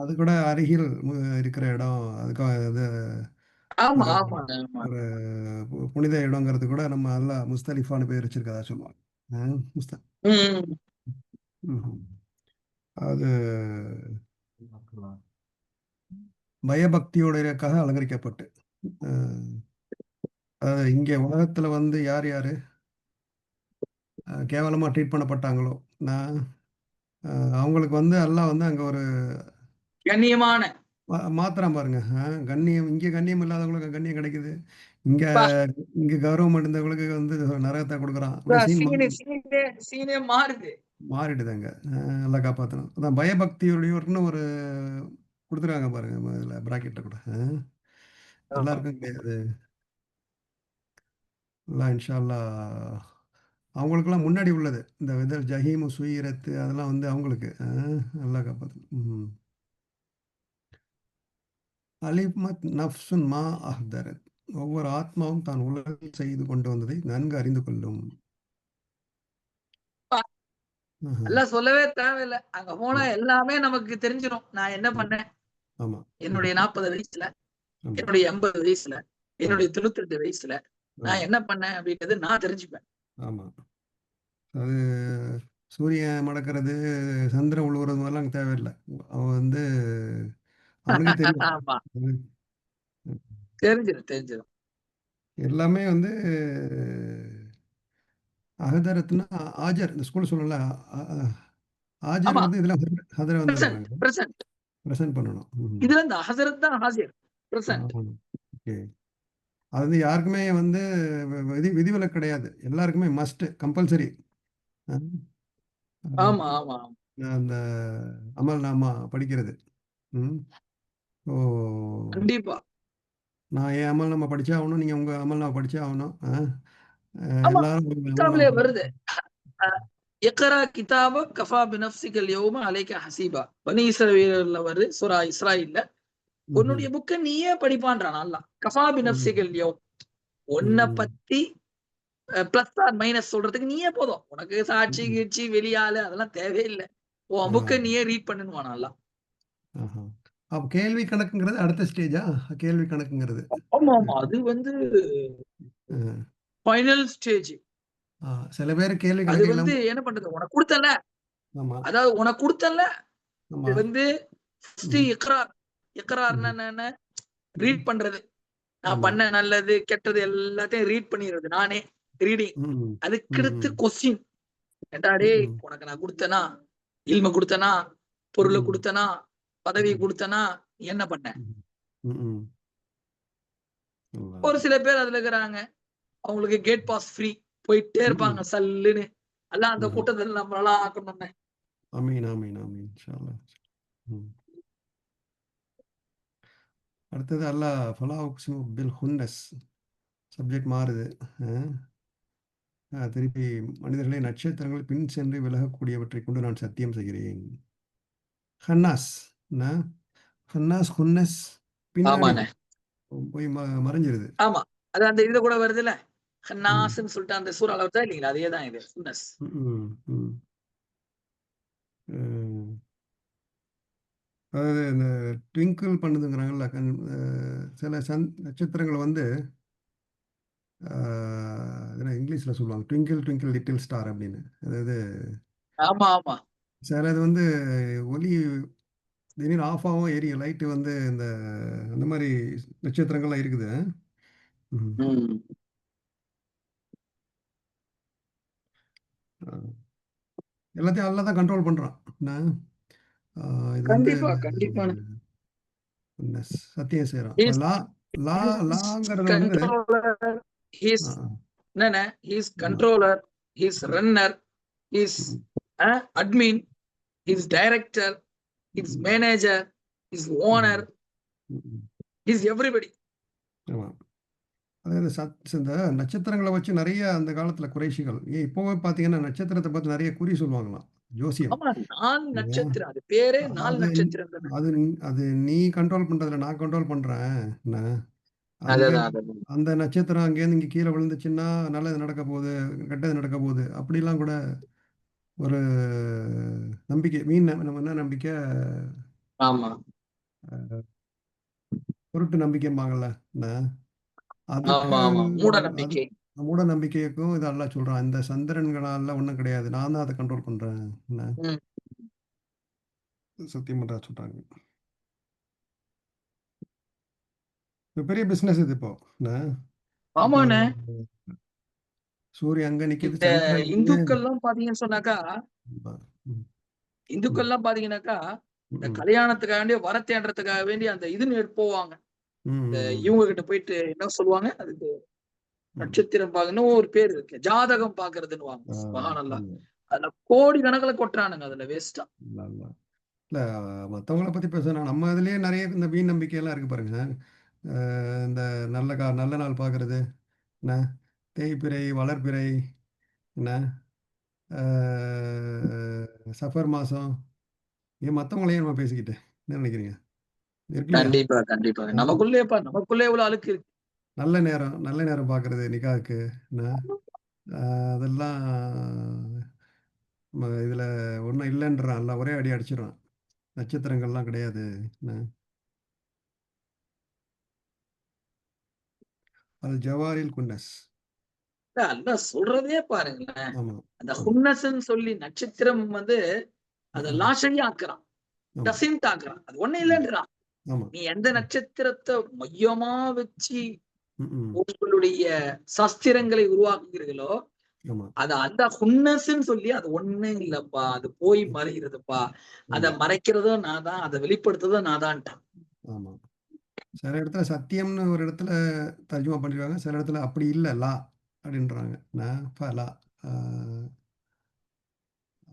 அது கூட அருகில் இருக்கிற இடம். அதுக்காக இது ஒரு புனித இடங்கிறது கூட நம்ம எல்லாம் முஸ்தலிஃபான்னு பேர் வச்சிருக்கதா சொல்லுவாங்க. அது பயபக்தியோடையக்காக அலங்கரிக்கப்பட்டு இங்கே உலகத்துல வந்து யாரு கேவலமா ட்ரீட் பண்ணப்பட்டாங்களோ, நான் அவங்களுக்கு வந்து எல்லாம் வந்து அங்கே ஒரு கண்ணியமான மாத்துறான் பாருங்க. கண்ணியம் இங்க கண்ணியம் இல்லாதவங்களுக்கு கண்ணியம் கிடைக்குது. இங்க பா, இங்க கௌரவம் இருந்தவங்களுக்கு வந்து நரகத்தை கொடுக்குறான். அப்படியே சீனே மாறுது. மாறிடுதாங்க. நல்லா காப்பாற்றணும். அதான் பயபக்தியுடையவர்னு ஒரு கொடுத்துருக்காங்க பாருங்க இதில் ப்ராக்கெட்டில் கூட. எல்லாருக்கும் கிடையாது. எல்லாம் இன்ஷா அல்லாஹ் அவங்களுக்கெல்லாம் முன்னாடி உள்ளது. இந்த விதல் ஜஹீமு சுயிரத்து அதெல்லாம் வந்து அவங்களுக்கு நல்லா காப்பாற்றணும். அலிமத் நஃப்சுன் மா அஹ்தரத். ஒவ்வொரு ஆத்மாவும் தான் உலகில் செய்து கொண்டு வந்ததை நன்கு அறிந்து கொள்ளும். எல்லாம் சொல்லவே தேவையில்லை. அங்க போனா எல்லாமே நமக்கு தெரிஞ்சிடும். நான் என்ன பண்ணேன் ஆமா என்னுடைய 40 வயசுல, ஆமா என்னுடைய 80 வயசுல, என்னுடைய 98 வயசுல நான் என்ன பண்ணேன் அப்படின்றது நான் தெரிஞ்சுப்பேன். ஆமா. அது சூரியன் மடக்கிறது, சந்திரன் உழுவுறது மாதிரிலாம் அங்கே தேவையில்லை. அவன் வந்து அவனுக்கே தெரியும். ஆமா, ம். தெரிஞ்சிடும். எல்லாமே வந்து அகதரத்துனா ஆஜர். இந்த ஸ்கூல் சொல்லல ஆஜர் ஆமா, வந்து இதில் ஹதரை பிரசன்ட் வந்துடுறாங்க. பிரசன்ட் ப்ரெசென்ட் பண்ணணும். இதுல இந்த ஹசரத் தான் ஹாசிர் பிரசன்ட். ஓகே. அது வந்து யாருக்குமே வந்து விதிவிலக்கு கிடையாது. எல்லாருக்குமே மஸ்ட் கம்பல்சரி. ஆமா ஆமா அந்த அமல் நாமா படிக்கிறது. ஓ கண்டிப்பா. நான் என் அமல் நாமா படிச்சே ஆகணும். நீங்கள் உங்கள் அமல் நாமா படிச்சே ஆகணும். ஆமா, எல்லாரும் உங்க அமல் கிதாபிலே நாமா வருது. இக்ரா கிதாப கஃபா பினஃப்ஸிகல் யௌம அலைக ஹசீபா. பனி இஸ்ரவேல்ல வருது, சூரா இஸ்ராயில்ல. உன்னுடைய புக்கை நீயே படிப்பான்றான் அல்லாஹ். கஃபா பினஃப்ஸிகல் யௌம். உன்னை பத்தி பிளஸ் ஆர் மைனஸ் சொல்றதுக்கு நீயே போதும். உனக்கு சாட்சி கீட்சி வெளியாளு அதெல்லாம் தேவையில்லை. உன் புக்கை நீயே ரீட் பண்ணுவான் அல்லாஹ். அப்போ கேள்வி கணக்குங்கிறது அடுத்த ஸ்டேஜா? கேள்வி கணக்குங்கிறது ஆமா ஆமா, அது வந்து ஃபைனல் ஸ்டேஜ். சில பேர் கேள்வி அது கணக்கு வந்து இல்லாம என்ன பண்றது, உனக்கு கொடுத்தல, ஆமா அதாவது உனக்கு கொடுத்தல ஆமா வந்து இக்ரார்னா என்ன, ரீட் பண்றது. நான் ஆமா பண்ண நல்லது கெட்டது எல்லாத்தையும் ரீட் பண்ணிடுறது நானே, ரீடிங். அதுக்கடுத்து கொஸ்டின். ஏண்டாடே உனக்கு நான் கொடுத்தனா, இல்ம கொடுத்தனா, பொருளை கொடுத்தனா, பதவி கொடுத்தனா, என்ன பண்ண? ஒரு சில பேர் அதுல இருக்கிறாங்க, அவங்களுக்கு கேட் பாஸ் ஃப்ரீ, போயிட்டே இருப்பாங்க சல்லுன்னு. எல்லாம் அந்த கூட்டத்தில் நம்மளால ஆக்கணும்னு. ஆமீன் ஆமீன் ஆமீன் இன்ஷா அல்லாஹ். அடுத்தது அல்லாஹ் ஃபலா உக்ஸிமு பில் ஹுன்னஸ். சப்ஜெக்ட் மாறுது. திருப்பி மனிதர்களை நட்சத்திரங்கள் பின் சென்று விலகக்கூடியவற்றை கொண்டு நான் சத்தியம் செய்கிறேன். ஹன்னாஸ் ஹன்னாஸ் ஹுன்னஸ் பின்னாடி போய் மறைஞ்சிருது. ஆமா, அது அந்த இது கூட வருது இல்ல, ஹன்னாஸ்ன்னு சொல்லிட்டு அந்த சூறால வருதா இல்லைங்களா, அதே தான் இது ஹுன்னஸ். அதாவது இந்த ட்விங்கிள் பண்ணுதுங்கிறாங்கல்ல, சில நட்சத்திரங்கள் வந்து இங்கிலீஷில் சொல்லுவாங்க ட்விங்கிள் ட்விங்கிள் லிட்டில் ஸ்டார் அப்படின்னு. அதாவது ஆமா ஆமா, சிலது வந்து ஒலி திடீர்னு ஆஃப் ஆகும், எரியும் லைட்டு வந்து இந்த அந்த மாதிரி நட்சத்திரங்கள்லாம் இருக்குது. எல்லாத்தையும் நல்லா தான் கண்ட்ரோல் பண்ணுறான். இது வந்து கண்டிப்பா கண்டிப்பா. சத்தியம் செய்கிறான். லாங்கிறது வந்து என்னன்னா, he's controller, he's runner, he's admin, he's director, he's manager, he's owner, he's everybody. அதாவது இந்த நட்சத்திரங்களை வச்சு நிறைய அந்த காலத்துல குறைஷிகள் இப்போவே பார்த்தீங்கன்னா நட்சத்திரத்தை பார்த்து நிறைய குறி சொல்லுவாங்களாம், ஜோசியம். நட்சத்திரம், அது பேரே நாலு அது நட்சத்திரம். அது அது நீ கண்ட்ரோல் பண்றதுல நான் கண்ட்ரோல் பண்றேன். அந்த நட்சத்திரம் அங்கேருந்து இங்கே கீழே விழுந்துச்சுன்னா நல்லது நடக்க போகுது, கெட்டது நடக்க போகுது, அப்படிலாம் கூட ஒரு நம்பிக்கை. நம்ம என்ன நம்பிக்கை, ஆமா, பொருட்டு நம்பிக்கைம்பாங்கல்ல. ஆமா ஆமா, மூட நம்பிக்கை. மூட நம்பிக்கைக்கும் இது எல்லாம் சொல்றான். இந்த சந்திரன்களால ஒன்றும் கிடையாது, நான் தான் அதை கண்ட்ரோல் பண்றேன், சத்தியம் பண்றா சொல்றாங்க. பெரிய பிசினஸ் இது இப்போ. ஆமாண்ணே, சூரியன் அங்க நிக்குது, இந்த இந்துக்கள்லாம் பாத்தீங்கன்னு சொன்னாக்கா, இந்துக்கள்லாம் பாத்தீங்கன்னாக்கா இந்த ம். கல்யாணத்துக்காக வேண்டிய வர தேடுறதுக்காக வேண்டி அந்த இதுன்னு போவாங்க. இந்த ம். இவங்க கிட்ட போயிட்டு என்ன சொல்லுவாங்க அதுக்கு ம். நட்சத்திரம் பாக்கணும் ஒரு பேர் இருக்கு, ஜாதகம் பாக்குறதுன்னு. ஆ, சுபஹானல்லாஹ். ஆமா. அதுல கோடி கணக்குல கொட்டுறானுங்க அதுல வேஸ்டா. நல்லா. இல்ல மத்தவங்கள பத்தி பேச நம்ம இதுலயே நெறைய இந்த வீண் நம்பிக்கைலாம் இருக்கு பாருங்க. அ இந்த நல்ல நாள் பார்க்கறது, என்ன தேய்பிறை, வளர்பிறை, என்ன அ சஃபர் மாசம். ஏன் மத்தவங்கள ஏன் நம்ம பேசிக்கிட்டு? என்ன நெனைக்கிறீங்க? இருக்கு இல்லையா? கண்டிப்பா, கண்டிப்பா. அ நமக்குள்ளே இவ்வளவு அழுக்கு இருக்கு. நல்ல நேரம் பார்க்கறது நிக்காஹ்க்கு, என்ன அ அதெல்லாம் இதுல ஒண்ணும் இல்லன்றான். எல்லாம் ஒரே அடி அடிச்சுடுறான். நட்சத்திரங்கள்லாம் கிடையாது. என்ன அது ஜவாரில் குன்னஸ். அல்லாஹ் சொல்றதே பாருங்களேன். ஆமா, அந்த ஆமா. ஹுன்னஸ்ன்னு சொல்லி நட்சத்திரம் அத ம்ஹ்ம். லாஷரி ஆக்குறான். ஆமா, டசின்ட் ஆக்குறான். அது ஒண்ணும் ம். இல்லன்றான். ஆமா. நீ எந்த ம். நட்சத்திரத்த மையமா வச்சு ம்ஹ்ம். உங்களுடைய சாஸ்திரங்களை உருவாக்குகிறீர்களோ, ஆமா, அது அந்த ஹுன்னஸ்ன்னு சொல்லி அது ஒண்ணும் இல்லப்பா. அது போய் ம். மறைகிறதுப்பா. அத ஆமா, மறைக்கிறதும் நான் தான். அத வெளிப்படுத்துறதும் நான் தான்ட்டான். ஆமா. சில இடத்துல சத்தியம்னு ஒரு இடத்துல தர்ஜுமா பண்ணிருக்காங்க. சில இடத்துல அப்படி இல்ல அப்படின்றாங்க. ஃபலா. ஆ,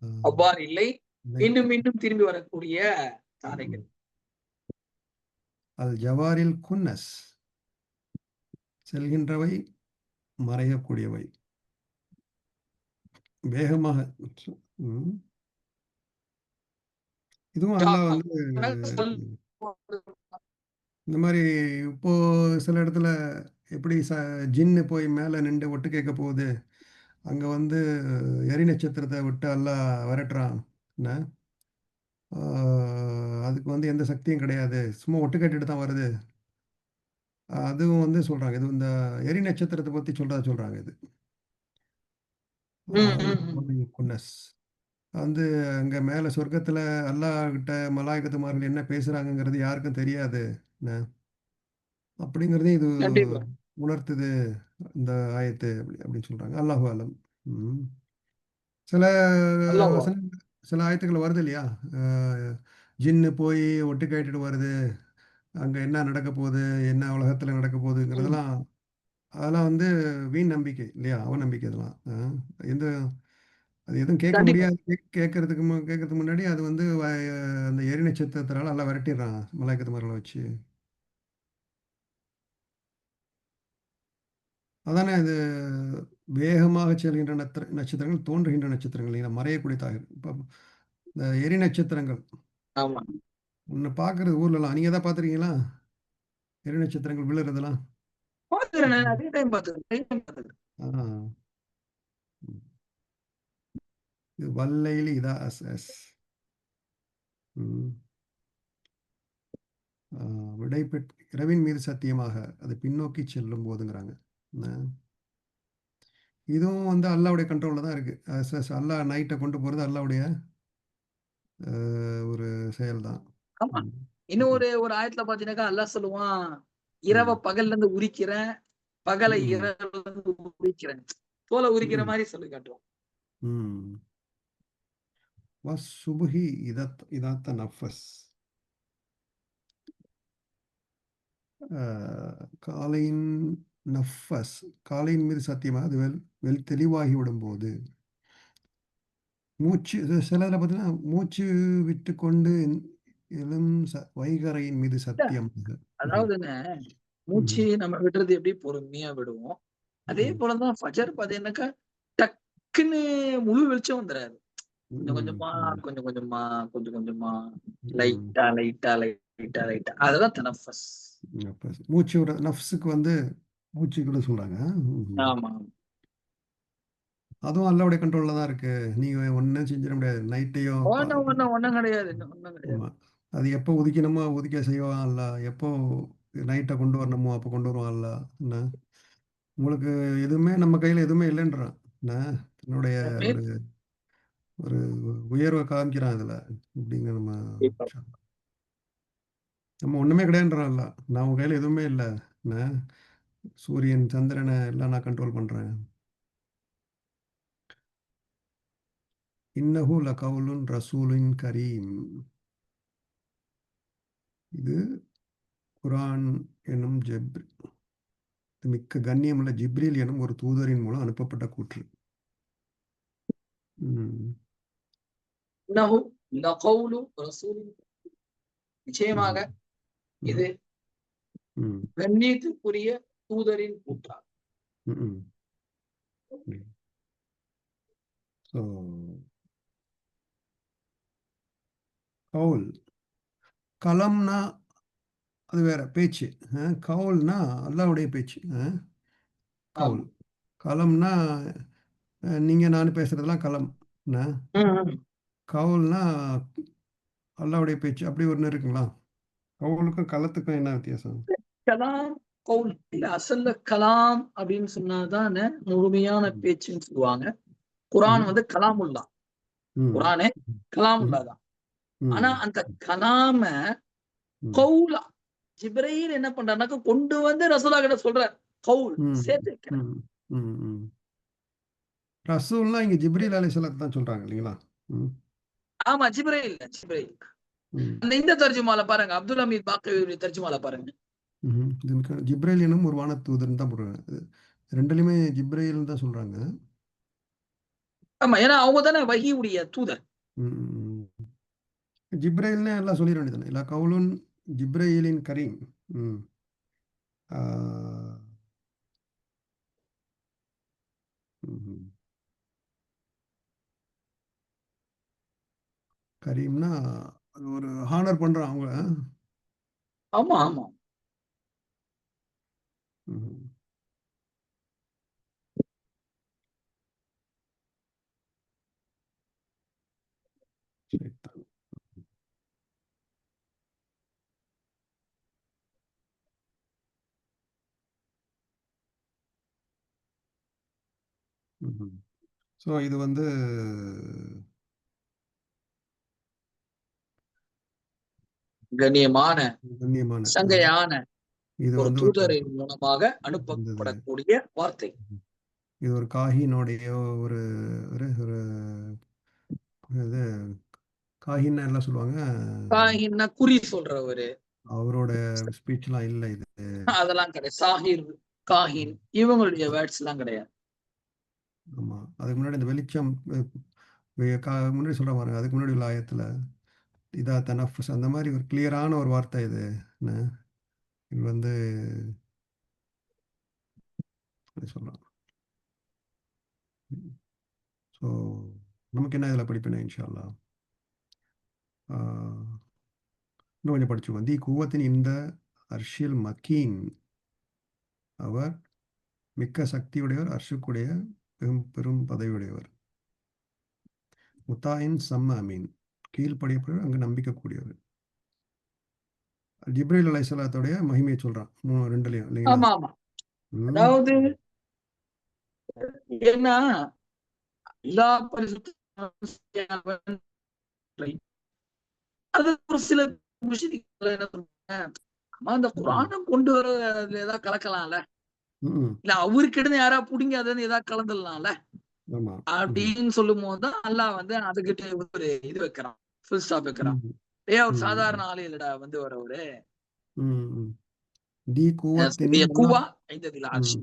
ஆ, அவ்வாறு இல்லை. லைக். மீண்டும் மீண்டும் திரும்பி வரக்கூடிய ம். தாரைகள். அது ஜவாரில் குன்னஸ். செல்கின்றவை, மறையக்கூடியவை. வேகமாக. ம். இதுவும் அல்லாஹ் வந்து இந்த மாரி இப்போ சில இடத்துல எப்படி ஜின்னு போய் மேல நிண்டு ஒட்டு கேட்க போகுது. அங்க வந்து எரி நட்சத்திரத்த விட்டு அல்லாஹ் விரட்டுறான். என்ன? ஆ அதுக்கு வந்து எந்த சக்தியும் கிடையாது. சும்மா ஒட்டு கேட்டுட்டு தான் வருது. அதுவும் வந்து சொல்றாங்க. இது இந்த எரி நட்சத்திரத்த பத்தி சொல்றாங்க இது. ம், ம், ம். குன்னஸ். வந்து அங்க மேல சொர்க்கத்துல அல்லாஹ் கிட்ட மலாயிகத்துமார்கள் என்ன பேசுறாங்கங்கிறது யாருக்கும் தெரியாது. என்ன? அப்படிங்கிறதையும் இது கண்டிப்பா. உணர்த்துது இந்த ஆயத்து அப்படின்னு சொல்றாங்க. அல்லாஹு அலம். ம். சில அல்லாஹ் வசனங்கள் சில ஆயத்துக்கள் வருது இல்லையா? அ ஜின்னு போய் ஒட்டு கேட்டுட்டு வருது. அங்க என்ன நடக்க போகுது? என்ன உலகத்துல நடக்க ம். போகுதுங்கிறதெல்லாம் அதெல்லாம் வந்து வீண் நம்பிக்கை இல்லையா? அவநம்பிக்கை அதெல்லாம். எந்த அது எதுவும் கேட்க கண்டிப்பா. முடியாது. கேட்கறதுக்கு முன்னாடி அது வந்து அந்த எரி நட்சத்திரத்தினால எல்லாம் விரட்டிடுறான். மலாய்க்கத்துமார்கள வச்சு. அதானே இது வேகமாக செல்கின்ற நட்சத்திரங்கள், தோன்றுகின்ற நட்சத்திரங்கள் இல்லைங்களா? மறையக்கூடியதாக இப்ப இந்த எரி நட்சத்திரங்கள் ஆமா. ஒண்ணு பார்க்குறது ஊர்லலாம். நீங்க எதா பார்த்துருக்கீங்களா? எரி நட்சத்திரங்கள் விழுறதெல்லாம்? பாத்துக்கிறேன். ம். நிறைய டைம் பாத்துக்கிறேன். நிறைய டைம் பாத்துக்கிறேன். ஆ. ம். இது வல்லைலி இதா அஸ்அஸ். ம். ஆ விடை இரவின் மீது சத்தியமாக அது பின்னோக்கி செல்லும்போதுங்கிறாங்க. என்ன? இதுவும் வந்து அல்லாஹ்வுடைய கண்ட்ரோல்ல தான் இருக்கு. அல்லாஹ் நைட்ட கொண்டு போறது அல்லாஹ்வுடைய அ ஒரு செயல் தான். ஆமா. ம். இன்னும் ம். ஒரு ஆயத்துல பாத்தீங்கன்னாக்கா, அல்லாஹ் சொல்லுவான், இரவ ம். பகல்ல இருந்து உரிக்கிறேன். பகல ம். இரவுல இருந்து உரிக்கிறேன். தோல உரிக்கிற ம். மாரி சொல்லி காட்டுவான். ம். வஸ்ஸுபுஹி இதா தனஃபஸ். அ காலையின் நஃபஸ் காலையின் மீது சத்தியமாக அது தெளிவாகி விடும்போது, சிலதுல பார்த்தீங்கன்னா, மூச்சு விட்டுக்கொண்டு எழும் வைகறையின் மீது இல்ல, சத்தியமாக. ம்ஹ்ம். அதாவதுங்க, ம்ஹ்ம். மூச்சு நம்ம விடுறது எப்படி பொறுமையா விடுவோம். அதே ம். போல தான் ஃபஜர் பாத்தீங்கன்னாக்கா, டக்குன்னு முழு வெளிச்சம் வந்துராது. கொஞ்சம் ம். கொஞ்சமா, ம். கொஞ்சம் கொஞ்சமா, கொஞ்சம் கொஞ்சமா, ம். லைட்டா, லைட்டா, லைட்டா, லைட்டா. அதுதான் தனஃபஸ். மூச்சு விட நஃப்ஸுக்கு வந்து மூச்சு கூட சொல்றாங்க. ம்ஹ்ம். ஆமா. அதுவும் அல்லாஹ்வுடைய கண்ட்ரோல்ல தான் இருக்கு. நீங்க ஒண்ணும் செஞ்சிட முடியாது. நைட்டையும் ஒண்ணும் கிடையாது. ஒண்ணும் கிடையாது. ஆமா. அது எப்போ உதிக்கணுமோ உதிக்க செய்வான் அல்லாஹ். எப்போ நைட்ட கொண்டு வரணுமோ அப்போ கொண்டு வருவான் அல்லாஹ். என்ன? உங்களுக்கு எதுவுமே நம்ம கையில எதுவுமே இல்லைன்றான். என்ன? தன்னுடைய ஒரு ஒரு உயர்வ காமிக்கிறான் இதுல. இப்படிங்க நம்ம நம்ம ஒண்ணுமே கிடையாதுன்றான் அல்லாஹ். நான் உன் கையில எதுவுமே இல்ல. என்ன? சூரியன், சந்திரன எல்லாம் நான் கண்ட்ரோல் பண்றேன். இன்னஹு லகவுலுன் ரசூலின் கரீம். இது குரான் எனும் மிக்க கண்ணியமுள்ள ஜிப்ரீல் எனும் ஒரு தூதரின் மூலம் அனுப்பப்பட்ட கூற்று. ம். இன்னஹு லகௌலு ரசூலின் நிச்சயமாக ம். இது ம். கண்ணியத்துக்குரிய தூதரின் கூற்றாகும். ம். ம். ஸோ கவுல் கலம்னா அது வேற பேச்சு. கவுல்னா அல்லாஹ்வுடைய பேச்சு. கவுல் ஆமா. கலம்னா நீங்க நான் பேசுறதெல்லாம் கலம். கவுல்னா அல்லாஹ்வுடைய பேச்சு. அப்படி ஒண்ணு இருக்குங்களா? கவுலுக்கும் கலத்துக்கும் என்ன வித்தியாசம்? கலாம் கவுல் இல்ல, அசல்ல கலாம் அப்படின்னு சொன்னாதானே முழுமையான ம். பேச்சுன்னு சொல்லுவாங்க. குரான் ம். வந்து கலாமுல்லா, ம். குரானே ம். கலாமுல்லா தான். ஆனா ம். அந்த கலாம ம். கவுலா ஜிப்ரீல் என்ன பண்றாருனாக்க கொண்டு வந்து ரசூலா கிட்ட சொல்றார். கவுல் ம். சேர்த்து வைக்கிறார். ம். ம். ம். ரசூல்னா இங்க ஜிப்ரீல் அலைஹிஸ்ஸலாத்த தான் சொல்றாங்க இல்லைங்களா? ம். ஆமா, ஜிப்ரீல் ஜிப்ரீல். ம். அந்த இந்த தர்ஜுமால பாருங்க, அப்துல் ஹமீத் பாக்கவி தர்ஜுமால பாருங்க. ஜிப்ரேல் எனும் ஒரு வானதூதர்ன்னு தான் போடுறாங்க. 2லயுமே ஜிப்ரேல்னு தான் சொல்றாங்க. ஆமா, ஏன்னா அவங்க தானே வஹீயுடைய தூதர். ம். ஜிப்ரேல்னே எல்லாம் சொல்லிட வேண்டியதானே. இல்ல கவுலுன் ஜிப்ரேலின் கரீம். ம். ஆ. ம்ஹ்ம். கரீம்னா அது ஒரு ஹானர் பண்றான் அவங்க. ஆமா ஆமா. ம்ஹ்ம். ஷைத்தான். ம்ஹ்ம். ஸோ இது வந்து கண்ணியமான கண்ணியமான சங்கையான இது ஒரு வந்து ஒரு தூதரின் மூலமாக இருந்தது. அனுப்பப்படக்கூடிய வார்த்தை. இது ஒரு காஹினுடைய ஒரு ஒரு ஒரு இது காஹின்னா எல்லாம் சொல்லுவாங்க. காஹின்னா குறி சொல்றவரு, அவரோட ஸ்பீச்லாம் இல்ல இது. அதெல்லாம் கிடையாது. சாஹிர், காஹின் இவங்களுடைய வேர்ட்ஸ் எல்லாம் கிடையாது. ஆமா. அதுக்கு முன்னாடி இந்த வெளிச்சம் முன்னாடி சொல்ற பாருங்க. அதுக்கு முன்னாடி உள்ள ஆயத்துல இதா தனஃபுஸ் அந்த மாரி ஒரு கிளியரான ஒரு வார்த்தை இது. என்ன? இது வந்து எப்படி சொல்லலாம்? ஸோ நமக்கு என்ன இதுல படிப்பினை இன்ஷா அல்லாஹ். ஆ, இன்னும் கொஞ்சம் படிச்சுக்குவோம். தி குவத்தின் இந்த அர்ஷில் மக்கீன் அவர் மிக்க சக்தியுடையவர், அர்ஷுக்குடைய பெரும் பெரும் பதவியுடையவர். முத்தாயின் சம்ம அமீன் கீழ்ப்படியப்படுவர், அங்கு நம்பிக்கக்கூடியவர். ஜிப்ரீல் அலைஹிஸ்ஸலாத்துடைய மகிமையை சொல்றான். 2லயும் இல்லைங்களா? ஆமா ஆமா. ம். அதாவது ஏன்னா எல்லா பரிசுத்தவன் அது ஒரு சில விஷயங்கள் என்ன சொல்றாங்க, ஆமா அந்த ம். குரானை கொண்டு வர அதுல ஏதாவது கலக்கலாம்ல, ம். இல்ல அவருக்கு இருந்து யாரா புடிங்க அதுன்னு ஏதாவது கலந்துடலாம்ல ஆமா. ம். அப்படின்னு சொல்லும் போதுதான் அல்லாஹ் வந்து அதுகிட்ட ஒரு இது வைக்கிறான், ஃபுல் ஸ்டாப் வைக்கிறான். ம். ஒரு ம். சாதாரண ஆளு இல்லடா வந்து வரவரு ம். ம். தி குவத்தின் குவா ஐந்ததில் ம். ஆட்சி.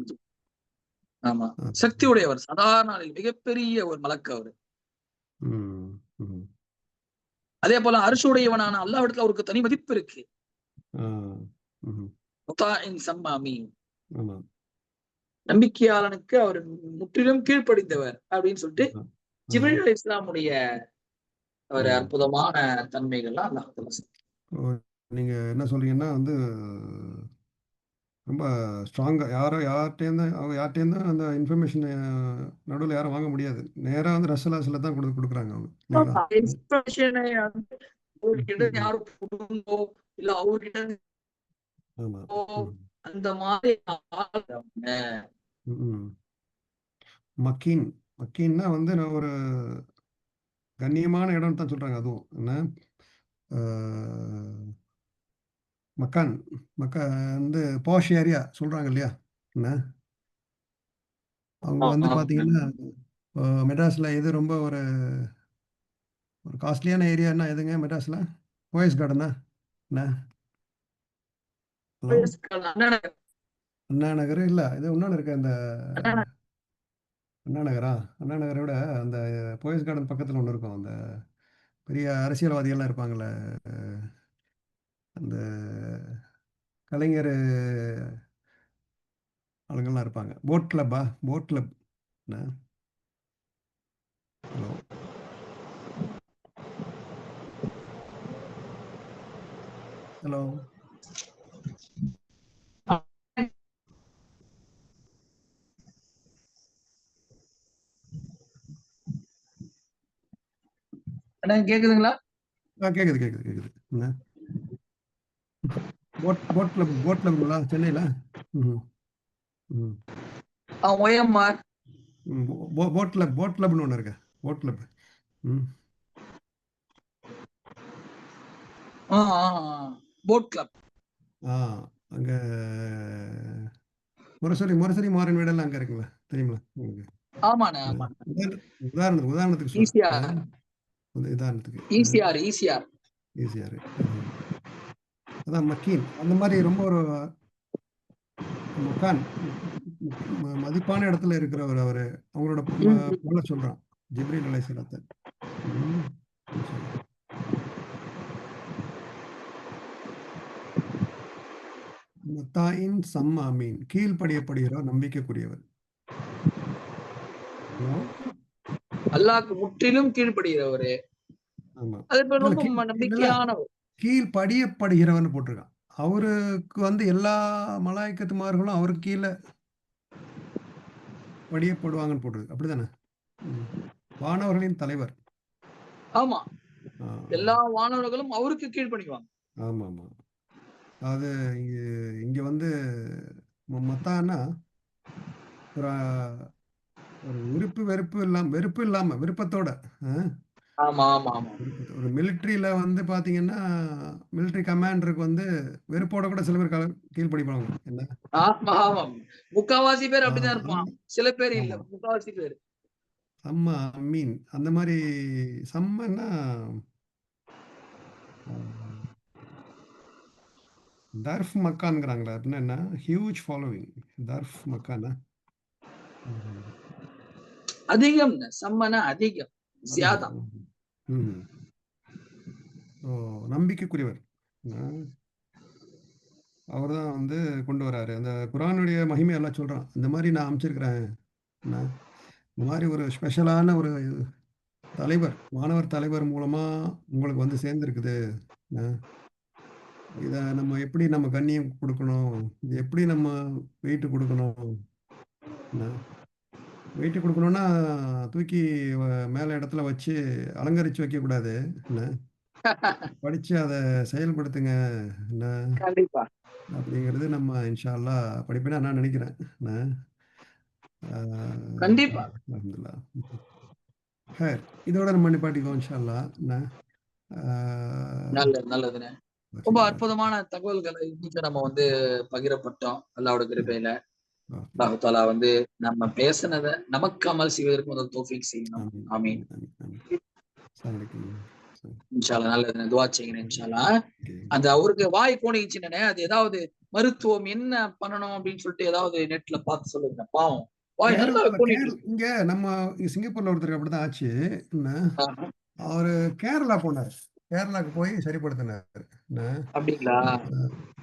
ஆமா, ஆ. சக்தி உடையவர், சாதாரண ஆளு, மிகப்பெரிய ஒரு மலக்கு அவரு. ம். ம். அதே போல அரசுடையவனான அல்லாஹ்விடத்துல அவருக்கு தனி மதிப்பு இருக்கு. ஆ. ம். முத்தாஇன் சம்மாமி, ஆமா. நம்பிக்கையாளனுக்கு அவர் முற்றிலும் கீழ்ப்படிந்தவர் அப்படின்னு சொல்லிட்டு ஆ. ஆ. ஜிப்ரீல் அலைஹிஸ்ஸலாமுடைய ஒரு ம். அற்புதமான தன்மைகள்லாம் அல்லாஹ் தஆலா சொல்றான். ஓ, நீங்க என்ன சொல்றீங்கன்னா வந்து ரொம்ப ஸ்ட்ராங்கா அவங்க யார்ட்டேருந்தும் அந்த இன்ஃபர்மேஷன் நடுவுல யாரும் வாங்க முடியாது. நேரா வந்து ரசூலுல்லாஹி தான் குடுக்குறாங்க அவங்க. இல்லைங்களா? ஆமா, இன்ஸ்பிரேஷனை வந்து அவர்கிட்ட ம். யாரும் புடுங்கோ இல்ல அவர்கிட்ட ஆமா. ம். அந்த மாதிரி ஆள் அவங்க. ம். மக்கீன். மக்கீன்னா வந்து நான் ஒரு கண்ணியமான இடம்னு தான் சொல்றாங்க அதுவும். என்ன? ஆ, மக்கான். வந்து பாஷ் ஏரியா சொல்றாங்க இல்லையா? என்ன? அவங்க வந்து பார்த்தீங்கன்னா, மெட்ராஸ்ல எது ரொம்ப ஒரு ஒரு காஸ்ட்லியான ஏரியான்னா எதுங்க மெட்ராஸ்ல? போயஸ் கார்டனா? என்ன? ஹலோ அண்ணா நகர். அண்ணா நகர் இல்ல, இது இன்னொன்று இருக்கு அந்த அண்ணா நகர். அண்ணா நகரா? அண்ணா நகரை விட அந்த போயஸ் கார்டன் பக்கத்தில் ஒன்று இருக்கும். அந்த பெரிய அரசியல்வாதிகள்லாம் இருப்பாங்கள்ல, அந்த கலைஞர் ஆளுங்கள்லாம் இருப்பாங்க. போட் கிளப்பா? போட் கிளப் என்ன? ஹலோ ஹலோ அண்ணா கேக்குதுங்களா? கேட்குது கேட்குது கேட்குது. என்ன போட் கிளப்புங்களா சென்னையில்? ம் ம் OMR. போட் கிளப்னு ஒன்று இருக்கு. Boat club. ம் போட் கிளப். ஆ அங்கே முரசொலி மாறன் வீடெல்லாம் அங்கே இருக்குங்களா? தெரியுங்களா உங்களுக்கு? ஆமாண்ணே, ஆமாண்ணே. உதாரணத்துக்கு ஈசிஆர், சொல்கிறேன். உதாரணத்துக்கு ஈசிஆர். ஈஸியாரு. அதான் மக்கீன் அந்த மாதிரி ரொம்ப ஒரு மக்கான் மதிப்பான இடத்துல இருக்கிறவர் அவரு. அவங்களோட புகழ சொல்றான் ஜிப்ரீல் அலைஹிஸ்ஸலாத்தை. மத்தாயின் சம் அமீன், கீழ்ப்படியப்படுகிறவர், நம்பிக்கைக்குரியவர். ஹலோ அல்லாஹ்க்கு முற்றிலும் கீழ்ப்படுகிறவரு. ஆமா அது இப்ப இல்ல ரொம்ப நம்பிக்கையானவர். கீழ்ப்படியப்படுகிறவர்னு போட்டிருக்கான். அவருக்கு வந்து எல்லா மலாய்க்கத்துமார்களும் அவருக்கு கீழே படியப்படுவாங்கன்னு போட்டிருக்கு. அப்படிதானே? வானவர்களின் தலைவர். ஆமா, எல்லா வானவர்களும் அவருக்கு கீழ்ப்படிவாங்க. ஆமா ஆமா. அது இங்க வந்து மத்தான்னா ஒரு ஒரு வெறுப்பு இல்லாம விருப்பத்தோட, ஆமா ஆமா ஆமா. ஒரு மிலிட்ரியில வந்து பாத்தீங்கன்னா, மிலிட்ரி கமாண்டருக்கு வந்து வெறுப்போட கூட சில பேர் கீழ்ப்படிப்பாங்க. என்ன? ஆமா ஆமா. முக்காவாசி பேர் அப்படிதான் இருப்பான். சில பேர் இல்ல, ஆமா. முக்காவாசி பேர். சம்மா மீன் அந்த மாதிரி சம்மன்னா தர்ஃப் மக்கான்ங்கிறாங்களா? அப்படின்னா என்ன? Huge following. தர்ஃப் மக்கானா? அதிகம் சம்மன அதிகம், ஜியாதா. நம்பிக்கைக்குரியவர். அவர் தான் வந்து கொண்டு வராரு. அந்த குரானுடைய மகிமையெல்லாம் சொல்றான். இந்த மாதிரி நான் அமைச்சிருக்கிறேன். இந்த மாதிரி ஒரு ஸ்பெஷலான ஒரு தலைவர், மாணவர் தலைவர் மூலமா உங்களுக்கு வந்து சேர்ந்துருக்குது. இதை நம்ம எப்படி நம்ம கண்ணியம் கொடுக்கணும், இது எப்படி நம்ம வெயிட்டு கொடுக்கணும். வெயிட்டு கொடுக்கணும்னா தூக்கி மேல இடத்துல வச்சு அலங்கரிச்சு வைக்கக்கூடாது. என்ன படிச்சு அதை செயல்படுத்துங்க. என்ன கண்டிப்பா அப்படிங்கிறது நம்ம இன்ஷா அல்லாஹ் படிப்பேன்னு நான் நினைக்கிறேன். கண்டிப்பா. அல்ஹம்துலில்லாஹ். இதோட நம்ம நிப்பாட்டிக்குவோம் இன்ஷா அல்லாஹ். நல்லதுண்ணே. ரொம்ப அற்புதமான தகவல்களை இன்னைக்கு நம்ம வந்து பகிரப்பட்டோம். அல்லாஹ்வோட கிருபையில அல்லாஹ் தஆலா வந்து நம்ம பேசினதை நமக்கு அமல் செய்வதற்கு முதல் தௌஃபீக் செய்யணும். ஆமீன். இன்ஷா அல்லாஹ். நல்லதுண்ணே, துஆ செய்யுங்க இன்ஷா அல்லாஹ். அந்த அவருக்கு வாய் கோணிச்சுனே, அது ஏதாவது மருத்துவம் என்ன பண்ணணும் அப்படின்னு சொல்லிட்டு ஏதாவது நெட்ல பார்த்து சொல்லுங்க. பாவம் வாய் நல்லா கோணிட்டு. இங்க நம்ம சிங்கப்பூர்ல ஒருத்தருக்கு அப்படிதான் ஆச்சு. அவரு கேரளா போனார். கேரளாக்கு போய் சரிப்படுத்தினார். அப்படிங்களா?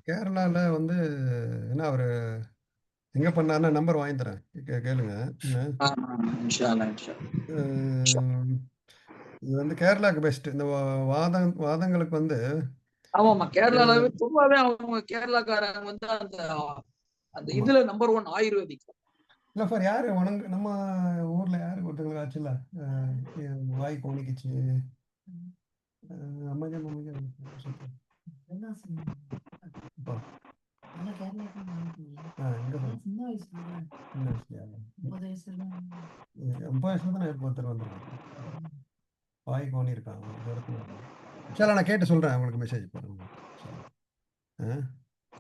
கேரளால வந்து என்ன அவரு எங்க பண்ணாருன்னா நம்பர் வாங்கி தரேன், கேளுங்க. இது வந்து கேரளாக்கு பெஸ்ட். இந்த வாதங்களுக்கு வந்து ஆமாமா, கேரளால பொதுவாவே அவங்க கேரளாக்காரங்க வந்து அந்த அந்த இதுல நம்பர் 1 ஆயுர்வேதிக். இல்ல சார், யாரு நம்ம ஊர்ல யாரு ஒருத்தங்களுக்கு ஆச்சுல்ல, வாய் கோணிக்குச்சு. வாய் கோணி இருக்காங்க. சரி, நான் கேட்டு சொல்றேன் உங்களுக்கு மெசேஜ் பண்ணுங்க.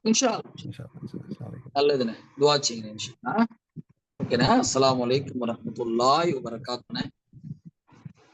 இன்ஷா அல்லாஹ். நல்லதுண்ணே, துஆ செய்யுங்க இன்ஷா அல்லாஹ். ஓகேண்ணே. அஸ்ஸலாமு அலைக்கும் வரஹ்மத்துல்லாஹி வபரகாத்துஹு.